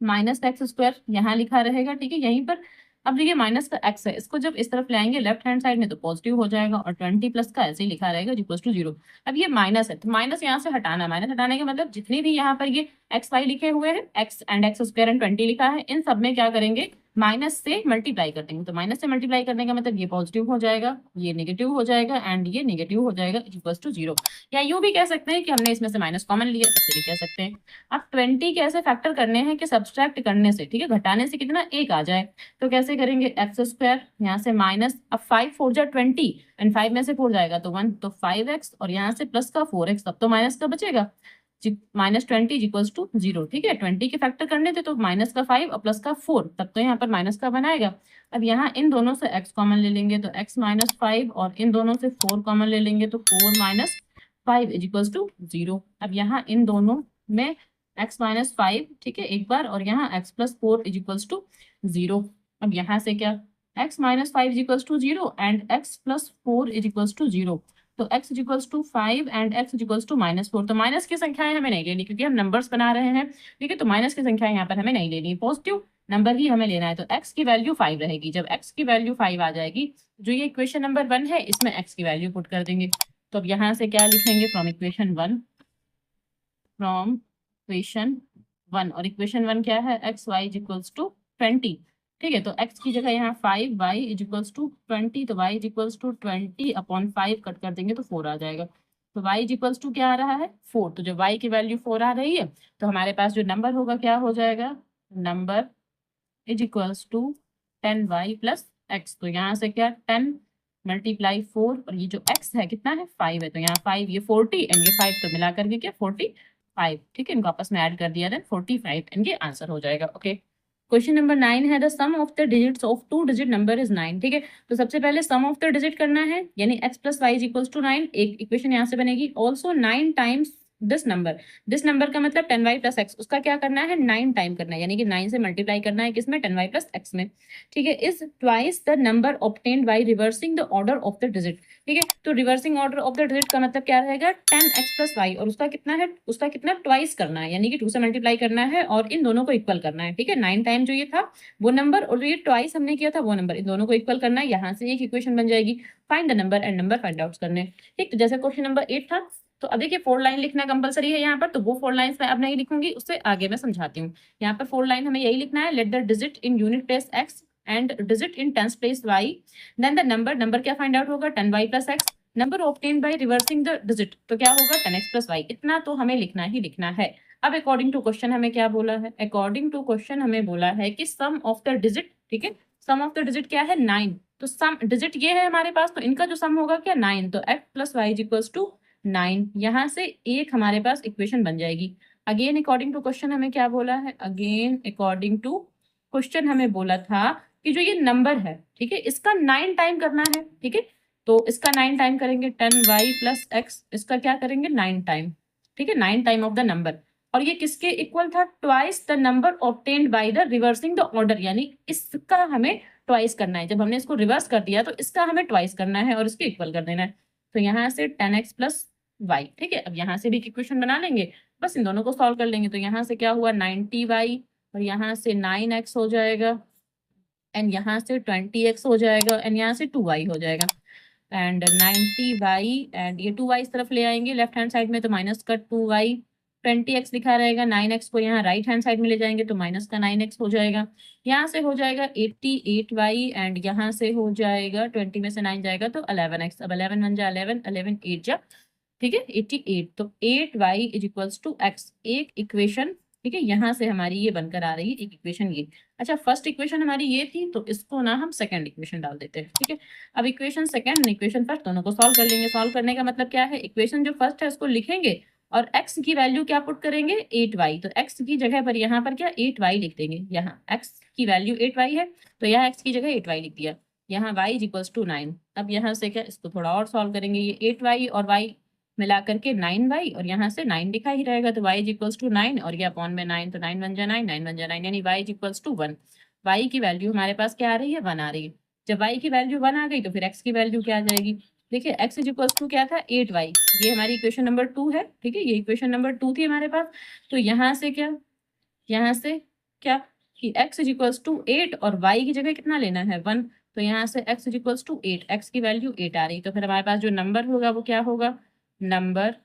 माइनस एक्स स्क्वायर यहाँ लिखा रहेगा, ठीक है, यहीं पर। अब देखिए माइनस का x है, इसको जब इस तरफ ले आएंगे लेफ्ट हैंड साइड में तो पॉजिटिव हो जाएगा, और 20 प्लस का ऐसे ही लिखा रहेगा इक्वल्स टू 0। अब ये माइनस है तो माइनस यहाँ से हटाना है, माइनस हटाने का मतलब जितनी भी यहाँ पर ये एक्स वाई लिखे हुए हैं, x and x square and 20 लिखा है, इन सब में क्या करेंगे माइनस से मल्टीप्लाई कर देंगे। तो माइनस से मल्टीप्लाई करने का मतलब ये पॉजिटिव हो जाएगा, ये नेगेटिव हो जाएगा एंड ये नेगेटिव हो जाएगा इक्वल्स टू 0। या यूं भी कह सकते हैं कि हमने इसमें से माइनस कॉमन लिया, ऐसे भी कह सकते हैं। अब 20 कैसे फैक्टर करने हैं कि सब्सट्रैक्ट करने से, ठीक है, घटाने से कितना 1 आ जाए, तो कैसे करेंगे एक्स स्क्वायर यहाँ से माइनस, अब 5 4 जा 20 एंड 5 में से 4 जाएगा तो 1, तो 5x और यहाँ से प्लस का 4x, तब तो माइनस का बचेगा, -20 इक्वल्स टू 0। ठीक है, 20 के फैक्टर करने थे तो माइनस का 5 और प्लस का 4, तब तो यहाँ पर माइनस का बनाएगा। अब यहाँ इन दोनों से x कॉमन ले लेंगे तो x -5, और इन दोनों से 4 कॉमन ले लेंगे तो 4 - 5 इज इक्वल्स टू 0। अब यहाँ इन दोनों में x माइनस 5, ठीक है, एक बार, और यहाँ x plus 4 is equals to 0। अब यहाँ से क्या, x minus 5 is equals to 0 and x plus 4 is equals to 0। तो x is equals to 5 and x is equals to -4। तो माइनस की संख्याएं हमें नहीं लेनी क्योंकि हम नंबर्स बना रहे हैं, ठीक है, तो माइनस की संख्याएं यहाँ पर हमें नहीं लेनी, पॉजिटिव नंबर ही हमें लेना है। तो x की वैल्यू 5 रहेगी। जब x की वैल्यू 5 आ जाएगी, जो ये इक्वेशन नंबर 1 है, इसमें x की वैल्यू पुट कर देंगे। तो अब यहाँ से क्या लिखेंगे, फ्रॉम इक्वेशन 1, और इक्वेशन 1 क्या है, x y is equals to 20, ठीक है। तो x की जगह यहाँ 5, y इज इक्वल्स टू 20, तो y is equals to 20 upon 5 cut कर देंगे तो 4 आ जाएगा। तो y इज इक्वल्स टू क्या आ रहा है, 4। तो जब y की वैल्यू 4 आ रही है तो हमारे पास जो नंबर होगा क्या हो जाएगा, number is equals to 10y plus x। तो यहाँ से क्या, 10 मल्टीप्लाई 4, और ये जो x है कितना है, 5 है, तो यहाँ 5, ये 40 एंड ये 5, तो मिला करके क्या 45, ठीक है, इनको आपस में ऐड कर दिया, देन 45 एंड ये आंसर हो जाएगा। ओके, क्वेश्चन नंबर 9 है, the sum of the digits of 2 digit number is 9, ठीक है। तो सबसे पहले सम ऑफ द डिजिट करना है, यानी x plus y is equals to 9। एक इक्वेशन यहाँ से बनेगी, ऑल्सो 9 टाइम्स दिस नंबर का मतलब 10y प्लस एक्स, उसका क्या करना है, 9 टाइम करना है, यानी कि 9 से मल्टीप्लाई करना है किसमें, 10y प्लस एक्स में, ठीक है। Is twice the number obtained by reversing the order of the digit, ठीक है। तो reversing order of the digit का मतलब क्या रहेगा, 10x प्लस वाई, और उसका कितना है, उसका कितना ट्वाइस करना है, यानी कि 2 से मल्टीप्लाई करना है और इन दोनों को इक्वल करना है, ठीक है। 9 टाइम जो ये था वो नंबर, और ये ट्वाइस हमने किया था वो नंबर, इन दोनों को इक्वल करना है। यहाँ से एक इक्वेशन बन जाएगी, find the number and number find out करने, ठीक। तो जैसे क्वेश्चन नंबर 8 था, तो अब देखिए 4 लाइन लिखना कंपलसरी है यहाँ पर, तो वो 4 लाइन्स मैं अब नहीं लिखूंगी, उससे आगे मैं समझाती हूँ। यहाँ पर 4 लाइन हमें यही लिखना है, let the digit in unit place x and digit in tens place y, then the number क्या फाइंड आउट होगा, 10y plus x, number obtained by reversing the digit, तो क्या होगा 10x प्लस y। इतना तो हमें लिखना ही लिखना है। अब अकॉर्डिंग टू क्वेश्चन हमें क्या बोला है, अकॉर्डिंग टू क्वेश्चन हमें बोला है कि सम ऑफ द डिजिट, ठीक है, सम ऑफ द डिजिट क्या है, 9। तो सम डिजिट ये है हमारे पास, तो इनका जो सम होगा क्या, 9। तो x plus y is equals to 9, यहाँ से एक हमारे पास इक्वेशन बन जाएगी। अगेन अकॉर्डिंग टू क्वेश्चन हमें क्या बोला है, अगेन अकॉर्डिंग टू क्वेश्चन हमें बोला था कि जो ये नंबर है, ठीक है, इसका 9 टाइम करना है, ठीक है। तो इसका 9 टाइम करेंगे, 10y प्लस एक्स, इसका क्या करेंगे 9 टाइम, ठीक है, 9 टाइम ऑफ द नंबर। और ये किसके इक्वल था, twice the number obtained by the reversing the order, यानी इसका हमें ट्वाइस करना है। जब हमने इसको रिवर्स कर दिया तो इसका हमें ट्वाइस करना है और इसके इक्वल कर देना है। तो यहाँ से 10x प्लस वाई, ठीक है। अब यहाँ से भी एक इक्वेशन बना लेंगे, बस इन दोनों को सॉल्व कर लेंगे। तो यहाँ से क्या हुआ 90y, और यहाँ से 9x हो जाएगा, एंड यहाँ से 20x हो जाएगा, एंड यहाँ से 2y हो जाएगा, एंड 90y, एंड ये 2y इस तरफ ले आएंगे लेफ्ट हैंड साइड में, तो माइनस का 2y, 20x लिखा रहेगा, 9x को यहाँ राइट हैंड साइड में ले जाएंगे तो माइनस का 9x हो जाएगा। यहाँ से हो जाएगा 88y, एंड यहाँ से हो जाएगा 20 में से 9 जाएगा तो 11x। अब 11 1 जा 11, 11 8 जा, ठीक है, 88। तो 8y is equals to x, एक इक्वेशन, ठीक है, यहाँ से हमारी ये बनकर आ रही है एक इक्वेशन ये। अच्छा, फर्स्ट इक्वेशन हमारी ये थी, तो इसको ना हम सेकंड इक्वेशन डाल देते हैं, ठीक है। अब इक्वेशन सेकंड इक्वेशन फर्स्ट दोनों को सॉल्व कर लेंगे। सॉल्व करने का मतलब क्या है, इक्वेशन जो फर्स्ट है उसको लिखेंगे और x की वैल्यू क्या पुट करेंगे, 8y। तो x की जगह पर यहाँ पर क्या 8y लिख देंगे, यहाँ x की वैल्यू 8y है तो यहाँ x की जगह 8y लिख दिया, यहाँ y इज इक्वल्स टू 9। अब यहाँ से क्या, इसको थोड़ा और सॉल्व करेंगे, ये 8y और y मिला करके 9y, और यहाँ से 9 लिखा ही रहेगा तो y इज इक्वल्स टू 9, और ये अपॉन में 9, तो 9 1 जा 9, 9 1 जा 9, यानी y is equals to 1। y की वैल्यू हमारे पास क्या आ रही है, 1 आ रही है। जब y की वैल्यू 1 आ गई तो फिर x की वैल्यू क्या आ जाएगी, देखिए x इज इक्वल्स टू क्या था 8y, ये हमारी इक्वेशन नंबर 2 है, ठीक है, ये इक्वेशन नंबर 2 थी हमारे पास। तो यहाँ से क्या, यहाँ से क्या कि x इज इक्वल्स टू 8 और y की जगह कितना लेना है 1, तो यहाँ से x is equals to 8, x की वैल्यू 8 आ रही, तो फिर हमारे पास जो नंबर होगा वो क्या होगा, नंबर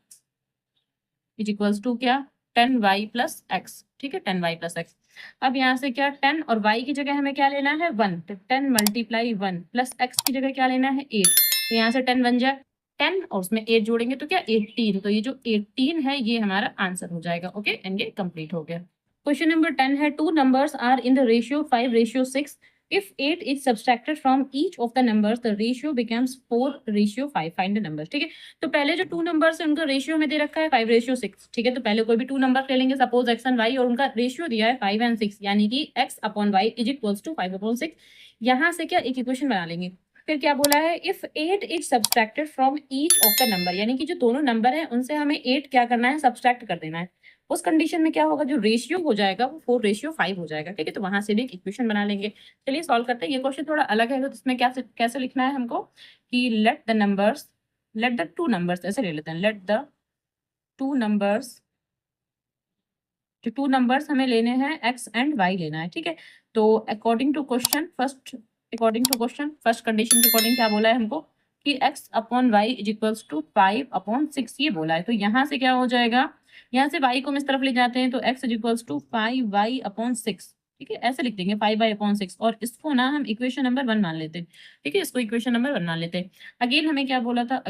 इज इक्वल्स टू क्या 10y प्लस एक्स, ठीक है, 10y प्लस एक्स। अब यहाँ से क्या 10 और y की जगह हमें क्या लेना है 1, तो 10 मल्टीप्लाई 1 प्लस x की जगह क्या लेना है 8, तो यहाँ से 10 बन जाए 10 और उसमें 8 जोड़ेंगे तो क्या 18, तो ये जो 18 है ये हमारा आंसर हो जाएगा। ओके, एंड ये कंप्लीट हो गया। क्वेश्चन नंबर 10 है, two numbers are in the ratio 5:6। If 8 is subtracted from each of the numbers, the ratio becomes 4:5. Find the numbers, ठीक है। तो पहले जो टू नंबर्स है उनका रेशियो में दे रखा है 5:6, ठीक है। तो पहले कोई भी टू नंबर ले लेंगे, सपोज x एंड y, और उनका रेशियो दिया है 5 और 6, यानी कि x upon y is equals to 5/6। यहाँ से क्या एक इक्वेशन बना लेंगे, फिर क्या बोला है, if 8 is subtracted from each of the number, यानी कि जो दोनों नंबर है उनसे हमें 8 क्या करना है, सब्सट्रैक्ट कर देना है। उस कंडीशन में क्या होगा, जो रेशियो हो जाएगा वो 4:5 हो जाएगा। ठीक है, तो वहां से भी एक इक्वेशन बना लेंगे। चलिए सॉल्व करते हैं। ये क्वेश्चन थोड़ा अलग है, तो इसमें क्या कैसे लिखना है हमको कि लेट द टू नंबर्स, ऐसे ले लेते हैं, लेट द टू नंबर्स, जो टू नंबर्स हमें लेने हैं x एंड y लेना है। ठीक है, तो according to question first condition के अकॉर्डिंग क्या बोला है हमको कि x upon y is equals to 5/6 ये बोला है। तो यहाँ से क्या हो जाएगा, यहाँ से y को हम इस तरफ ले जाते हैं तो x is equals to 5y/6। ठीक है, ऐसे लिख देंगे 5y/6, और इसको ना हम इक्वेशन नंबर 1 मान लेते हैं। ठीक है, इसको इक्वेशन नंबर 1 मान लेते हैं। अगेन हमें क्या बोला था,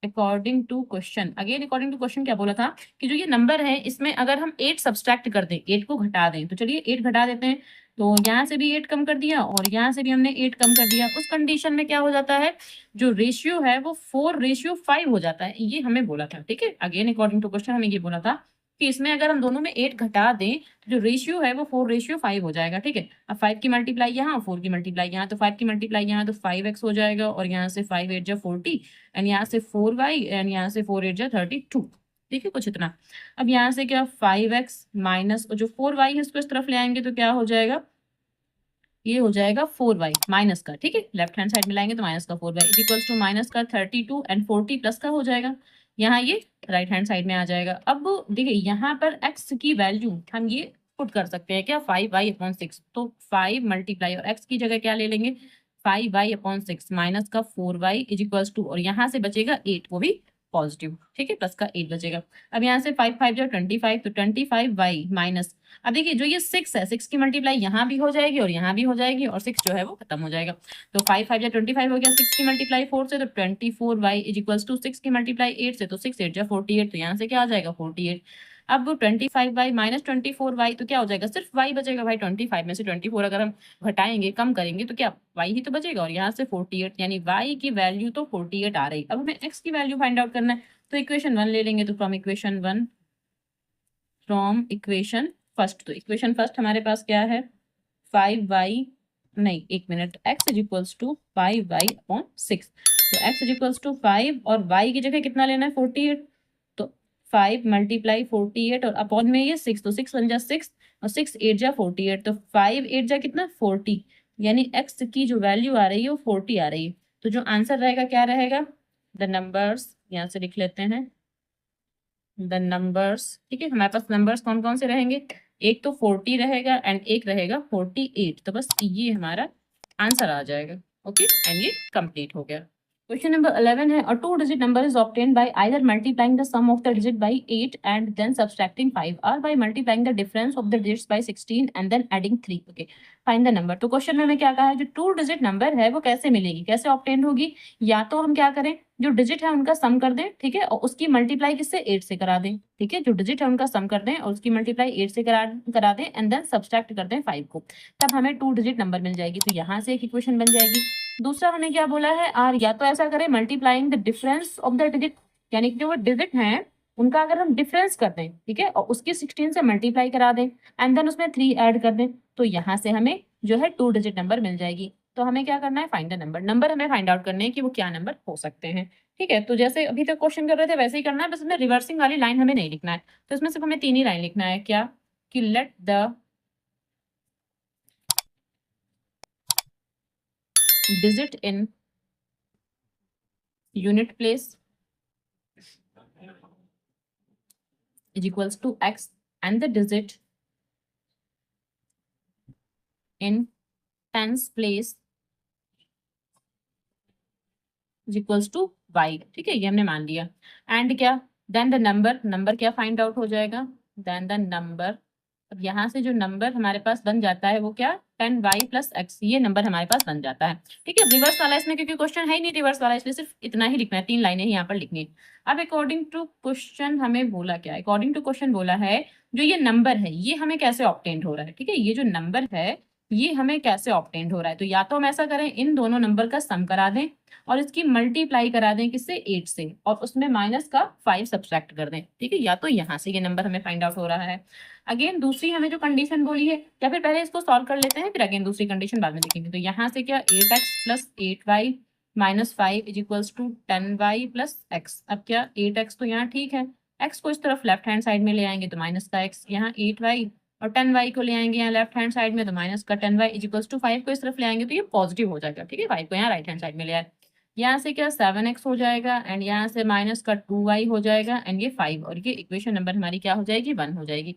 अकॉर्डिंग टू क्वेश्चन क्या बोला था कि जो ये नंबर है इसमें अगर हम 8 सब्सट्रैक्ट कर दें, 8 को घटा दें, तो चलिए 8 घटा देते हैं। तो यहाँ से भी 8 कम कर दिया और यहाँ से भी हमने 8 कम कर दिया। उस कंडीशन में क्या हो जाता है, जो रेशियो है वो 4:5 हो जाता है, ये हमें बोला था। ठीक है, अगेन अकॉर्डिंग टू क्वेश्चन हमें ये बोला था कि इसमें अगर हम दोनों में 8 घटा दें तो जो रेशियो है वो 4:5 हो जाएगा। ठीक है, अब 5 की मल्टीप्लाई यहाँ, 4 की मल्टीप्लाई यहाँ, तो 5 की मल्टीप्लाई यहाँ तो 5x हो जाएगा, और यहाँ से 5×8 = 40, एंड यहाँ से 4y, एंड यहाँ से 4×8 = 32। ठीक है, कुछ इतना। अब यहाँ से क्या 5x माइनस, और जो 4y है उसको इस तरफ ले आएंगे तो क्या हो जाएगा, ये हो जाएगा 4y माइनस का। ठीक है, लेफ्ट हैंड साइड में लाएंगे तो माइनस का 4y is equals to minus का 32 एंड 40 प्लस का हो जाएगा। यहाँ ये राइट हैंड साइड में आ जाएगा। अब देखिए यहाँ पर x की वैल्यू हम ये पुट कर सकते हैं क्या, 5y/6। तो 5 मल्टीप्लाई और x की जगह क्या ले लेंगे, 5y/6 माइनस का 4y इज इक्वल्स टू, और यहाँ से बचेगा 8, वो भी पॉजिटिव। ठीक है, प्लस का 8 बचेगा। अब यहाँ से 5×5 = 25, तो 25y माइनस, अब देखिए जो ये 6 है, 6 की मल्टीप्लाई यहाँ भी हो जाएगी और यहाँ भी हो जाएगी, और 6 जो है वो खत्म हो जाएगा। तो 5×5 = 25 हो गया, 6 की मल्टीप्लाई 4 से तो 24y इज इक्वल्स टू 6 की मल्टीप्लाई 8 से, तो 6×8 = 48, तो यहाँ से क्या आ जाएगा 48। अब 25y माइनस 24y, तो क्या हो जाएगा, सिर्फ y बचेगा भाई। 25 में से 24 अगर हम घटाएंगे, कम करेंगे, तो क्या y ही तो बचेगा, और यहाँ से 48, यानी y की वैल्यू तो 48 आ रही। अब हमें x की वैल्यू फाइंड आउट करना है, तो इक्वेशन 1 ले लेंगे। तो फ्रॉम इक्वेशन फर्स्ट, तो इक्वेशन फर्स्ट हमारे पास क्या है, 5y, नहीं एक minute, x is equals to 5y/6। तो x इज इक्वल्स टू 5 और y की जगह कितना लेना है, 48। तो 5 मल्टीप्लाई 48 और अपॉन में ये 6, तो 6 1 जा 6 और 6 8 जा 48, तो 5 8 जा कितना 40, यानी x की जो वैल्यू आ रही है वो 40 आ रही है। तो जो आंसर रहेगा क्या रहेगा, द नंबर्स, यहाँ से लिख लेते हैं द नंबर्स। ठीक है, हमारे पास नंबर्स कौन कौन से रहेंगे, एक तो 40 रहेगा एंड एक रहेगा 48, तो बस ये हमारा आंसर आ जाएगा। ओके, एंड ये कंप्लीट हो गया। क्वेश्चन नंबर 11 है, अ 2-digit number is obtained by either multiplying the sum of the digit by 8 and then subtracting 5, or by multiplying the difference of the digits by 16 and then adding 3. Okay, find the number। तो क्वेश्चन में हमें क्या कहा है, जो 2-digit नंबर है वो कैसे मिलेगी, कैसे ऑब्टेन होगी, या तो हम क्या करें, जो डिजिट है उनका सम कर दें, ठीक है, और उसकी मल्टीप्लाई किससे, 8 से करा दें। ठीक है, जो डिजिट है उनका सम कर दें और उसकी मल्टीप्लाई 8 से करा दें, एंड देन सब्सट्रैक्ट कर दें 5 को, तब हमें 2-digit नंबर मिल जाएगी। तो यहाँ से एक इक्वेशन बन जाएगी। दूसरा हमें क्या बोला है, और या तो ऐसा करें multiplying the difference of the digit, यानी कि जो वो डिजिट हैं उनका अगर हम डिफरेंस कर दें, ठीक है, और उसकी 16 से मल्टीप्लाई करा दें एंड देन उसमें 3 ऐड कर दें, तो यहाँ से हमें जो है 2-digit नंबर मिल जाएगी। तो हमें क्या करना है, फाइंड द नंबर हमें फाइंड आउट करने हैं कि वो क्या नंबर हो सकते हैं। ठीक है, तो जैसे अभी तक क्वेश्चन कर रहे थे वैसे ही करना है, बस इसमें रिवर्सिंग वाली लाइन हमें नहीं लिखना है। तो इसमें सिर्फ हमें 3 ही लाइन लिखना है, क्या कि let the digit in unit place is equals to x, and the digit in tens place is equals to y। ठीक है, ये हमने मान लिया। एंड क्या, देन द नंबर क्या फाइंड आउट हो जाएगा, देन द नंबर, अब यहाँ से जो नंबर हमारे पास बन जाता है वो क्या, 10y+x, ये नंबर हमारे पास बन जाता है। ठीक है, रिवर्स वाला इसमें क्योंकि क्वेश्चन है ही नहीं रिवर्स वाला, इसलिए सिर्फ इतना ही लिखना है, 3 लाइनें ही यहाँ पर लिखनी है। अब अकॉर्डिंग टू क्वेश्चन हमें बोला क्या, अकॉर्डिंग टू क्वेश्चन बोला है जो ये नंबर है ये हमें कैसे ऑब्टेन हो रहा है। ठीक है, ये जो नंबर है ये हमें कैसे ऑब्टेन्ड हो रहा है, तो या तो हम ऐसा करें, इन दोनों नंबर का सम करा दें और इसकी मल्टीप्लाई करा दें किससे, 8 से, और उसमें माइनस का 5 सब्ट्रैक्ट कर दें, ठीक है। या तो यहाँ से ये नंबर हमें फाइंड आउट हो रहा है। अगेन दूसरी हमें जो कंडीशन बोली है, या फिर पहले इसको सॉल्व कर लेते हैं, फिर अगेन दूसरी कंडीशन बाद में देखेंगे। तो यहाँ से क्या, 8x plus 8y minus 5 is equals to 10y plus x। अब क्या, 8x तो यहाँ ठीक है, x को इस तरफ लेफ्ट हैंड साइड में ले आएंगे तो माइनस का x, यहाँ 8y और 10y को ले आएंगे यहाँ लेफ्ट हैंड साइड में तो माइनस का 10y इज इक्वल्स टू 5 को इस तरफ ले आएंगे तो ये पॉजिटिव हो जाएगा, ठीक है। 5 को यहाँ राइट हैंड साइड में ले आए, यहाँ से क्या 7x हो जाएगा एंड यहाँ से माइनस का 2y हो जाएगा एंड ये 5, और ये इक्वेशन नंबर हमारी क्या हो जाएगी, 1 हो जाएगी,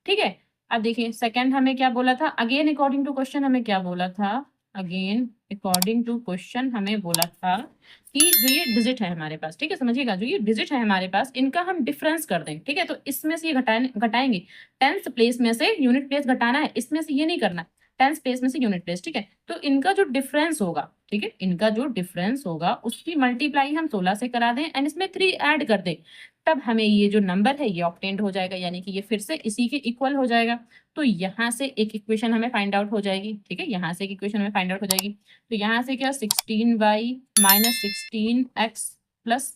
ठीक है। अब देखिए सेकंड हमें क्या बोला था, अगेन अकॉर्डिंग टू क्वेश्चन हमें क्या बोला था, अगेन अकॉर्डिंग टू क्वेश्चन हमें बोला था कि जो ये डिजिट है हमारे पास, ठीक है, समझिएगा, जो ये डिजिट है हमारे पास इनका हम डिफरेंस कर दें, ठीक है। तो इसमें से ये घटाएंगे, टेंथ प्लेस में से यूनिट प्लेस घटाना है, इसमें से ये नहीं करना, टेंथ प्लेस में से यूनिट प्लेस, ठीक है। तो इनका जो डिफरेंस होगा, ठीक है, इनका जो डिफरेंस होगा उसकी मल्टीप्लाई हम 16 से करा दें एंड इसमें 3 ऐड कर दें, तब हमें ये जो नंबर है ये ऑब्टेन्ड हो जाएगा, यानी कि ये फिर से इसी के इक्वल हो जाएगा। तो यहाँ से एक इक्वेशन हमें फाइंड आउट हो जाएगी, ठीक है, यहाँ से एक इक्वेशन हमें फाइंड आउट हो जाएगी। तो यहाँ से क्या, 16y minus 16x plus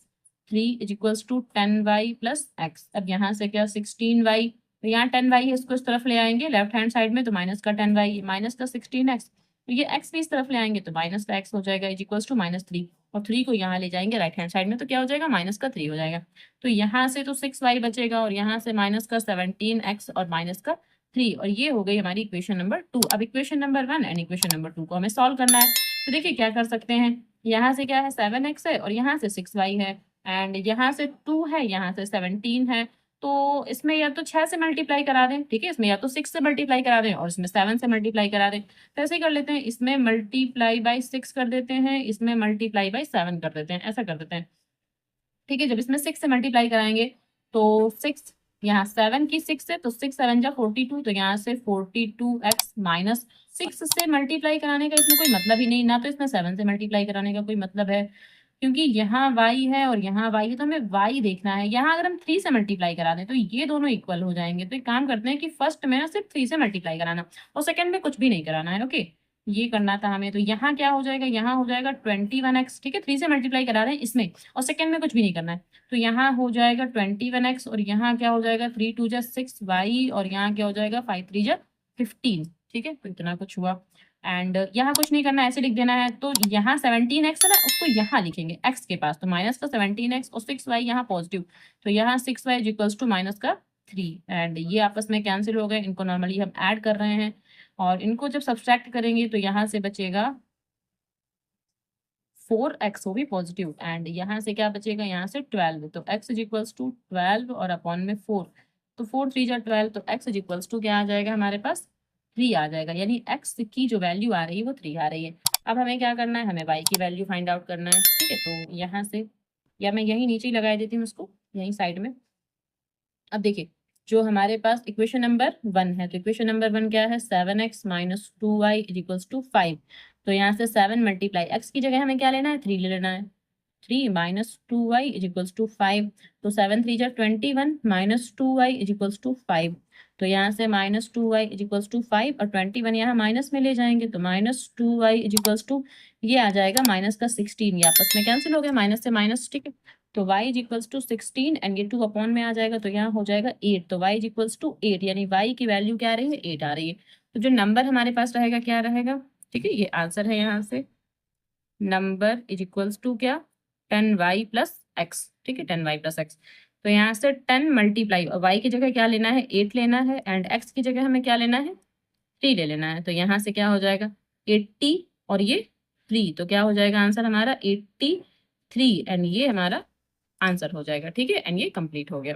3 is equals to 10y plus x। अब यहाँ से क्या, 16y, तो यहाँ 10y है, इसको इस तरफ ले आएंगे लेफ्ट हैंड साइड में तो माइनस का 10y माइनस का 16x, तो ये x भी इस तरफ ले आएंगे तो माइनस का x हो जाएगा इज इक्वल्स टू माइनस 3, और 3 को यहाँ ले जाएंगे राइट हैंड साइड में तो क्या हो जाएगा, माइनस का 3 हो जाएगा। तो यहाँ से तो 6y बचेगा और यहाँ से माइनस का 17x और माइनस का 3, और ये हो गई हमारी इक्वेशन नंबर 2। अब equation number 1 and equation number 2 को हमें सॉल्व करना है। तो देखिए क्या कर सकते हैं, यहाँ से क्या है 7x है और यहाँ से 6y है एंड यहाँ से 2 है, यहाँ से 17 है, तो इसमें या तो 6 से मल्टीप्लाई करा दें, ठीक है, इसमें या तो 6 से मल्टीप्लाई करा दें और इसमें 7 से मल्टीप्लाई करा दें। तो ऐसे ही कर लेते हैं, इसमें मल्टीप्लाई बाई 6 कर देते हैं, इसमें मल्टीप्लाई बाई 7 कर देते हैं, ऐसा कर देते हैं, ठीक है। जब इसमें 6 से मल्टीप्लाई कराएंगे तो 6, यहाँ 7 की 6 है तो 6 7 जा 42, तो यहाँ से 42x माइनस 6 से मल्टीप्लाई कराने का इसमें कोई मतलब ही नहीं, ना तो इसमें 7 से मल्टीप्लाई कराने का कोई मतलब है, क्योंकि यहाँ y है और यहाँ y है तो हमें y देखना है। यहाँ अगर हम 3 से मल्टीप्लाई करा दें तो ये दोनों इक्वल हो जाएंगे। तो एक काम करते हैं कि फर्स्ट में सिर्फ 3 से मल्टीप्लाई कराना और सेकंड में कुछ भी नहीं कराना है, ओके, ये करना था हमें। तो यहाँ क्या हो जाएगा, यहाँ हो जाएगा 21x, ठीक है, 3 से मल्टीप्लाई करा रहे हैं इसमें और सेकंड में कुछ भी नहीं करना है, तो यहाँ हो जाएगा 21x और यहाँ क्या हो जाएगा 3 2 जा 6y और यहाँ क्या हो जाएगा 5 3 जा 15, ठीक है। तो इतना कुछ हुआ एंड यहाँ कुछ नहीं करना, ऐसे लिख देना है। तो यहाँ 17x है ना, उसको यहाँ लिखेंगे x के पास, तो माइनस का 17x और 6y यहाँ पॉजिटिव, तो यहाँ 6y इक्वल्स टू माइनस का 3 एंड ये आपस में कैंसिल हो गए। इनको नॉर्मली हम ऐड कर रहे हैं और इनको जब सब्सट्रैक्ट करेंगे तो यहाँ से बचेगा 4x, वो भी पॉजिटिव, एंड यहाँ से क्या बचेगा, यहाँ से 12, तो x इज इक्वल्स टू 12 और अपॉन में 4, तो 4 3 जा 12, तो x इज इक्वल्स टू क्या आ जाएगा हमारे पास, 3 आ जाएगा, यानी x की जो वैल्यू आ रही है वो 3 आ रही है। अब हमें क्या करना है, हमें y की वैल्यू फाइंड आउट करना है, ठीक है। तो यहाँ से, या मैं यहीं नीचे ही लगा देती हूँ उसको, यहीं साइड में। अब देखिए जो हमारे पास इक्वेशन नंबर 1 है, तो इक्वेशन नंबर 1 क्या है, 7x minus 2y is equals to 5, तो यहाँ से 7 मल्टीप्लाई x की जगह हमें क्या लेना है, 3 ले लेना है, 3 minus 2y is equals to 5, तो 7 3 जा 21 minus 2y is equals to 5, तो यहाँ से minus 2y is equals to 5 और 21 यहाँ माइनस में ले जाएंगे तो minus 2y is equals to, ये आ जाएगा माइनस का 16, ये आपस में कैंसिल हो गया माइनस से माइनस, ठीक है। तो y is equals to 16 and ये 2 अपॉन में आ जाएगा तो यहाँ हो जाएगा 8, तो y इज इक्वल्स टू 8, यानी y की वैल्यू क्या आ रही है, 8 आ रही है। तो जो नंबर हमारे पास रहेगा क्या रहेगा, ठीक है, ये आंसर है। यहाँ से नंबर इज इक्वल्स टू क्या, 10y प्लस x, ठीक है, 10y प्लस x। तो यहाँ से 10 मल्टीप्लाई और y की जगह क्या लेना है, 8 लेना है एंड x की जगह हमें क्या लेना है, 3 ले लेना है। तो यहाँ से क्या हो जाएगा 80 और ये 3, तो क्या हो जाएगा आंसर हमारा 83 एंड ये हमारा आंसर हो जाएगा, ठीक है, एंड ये कंप्लीट हो गया।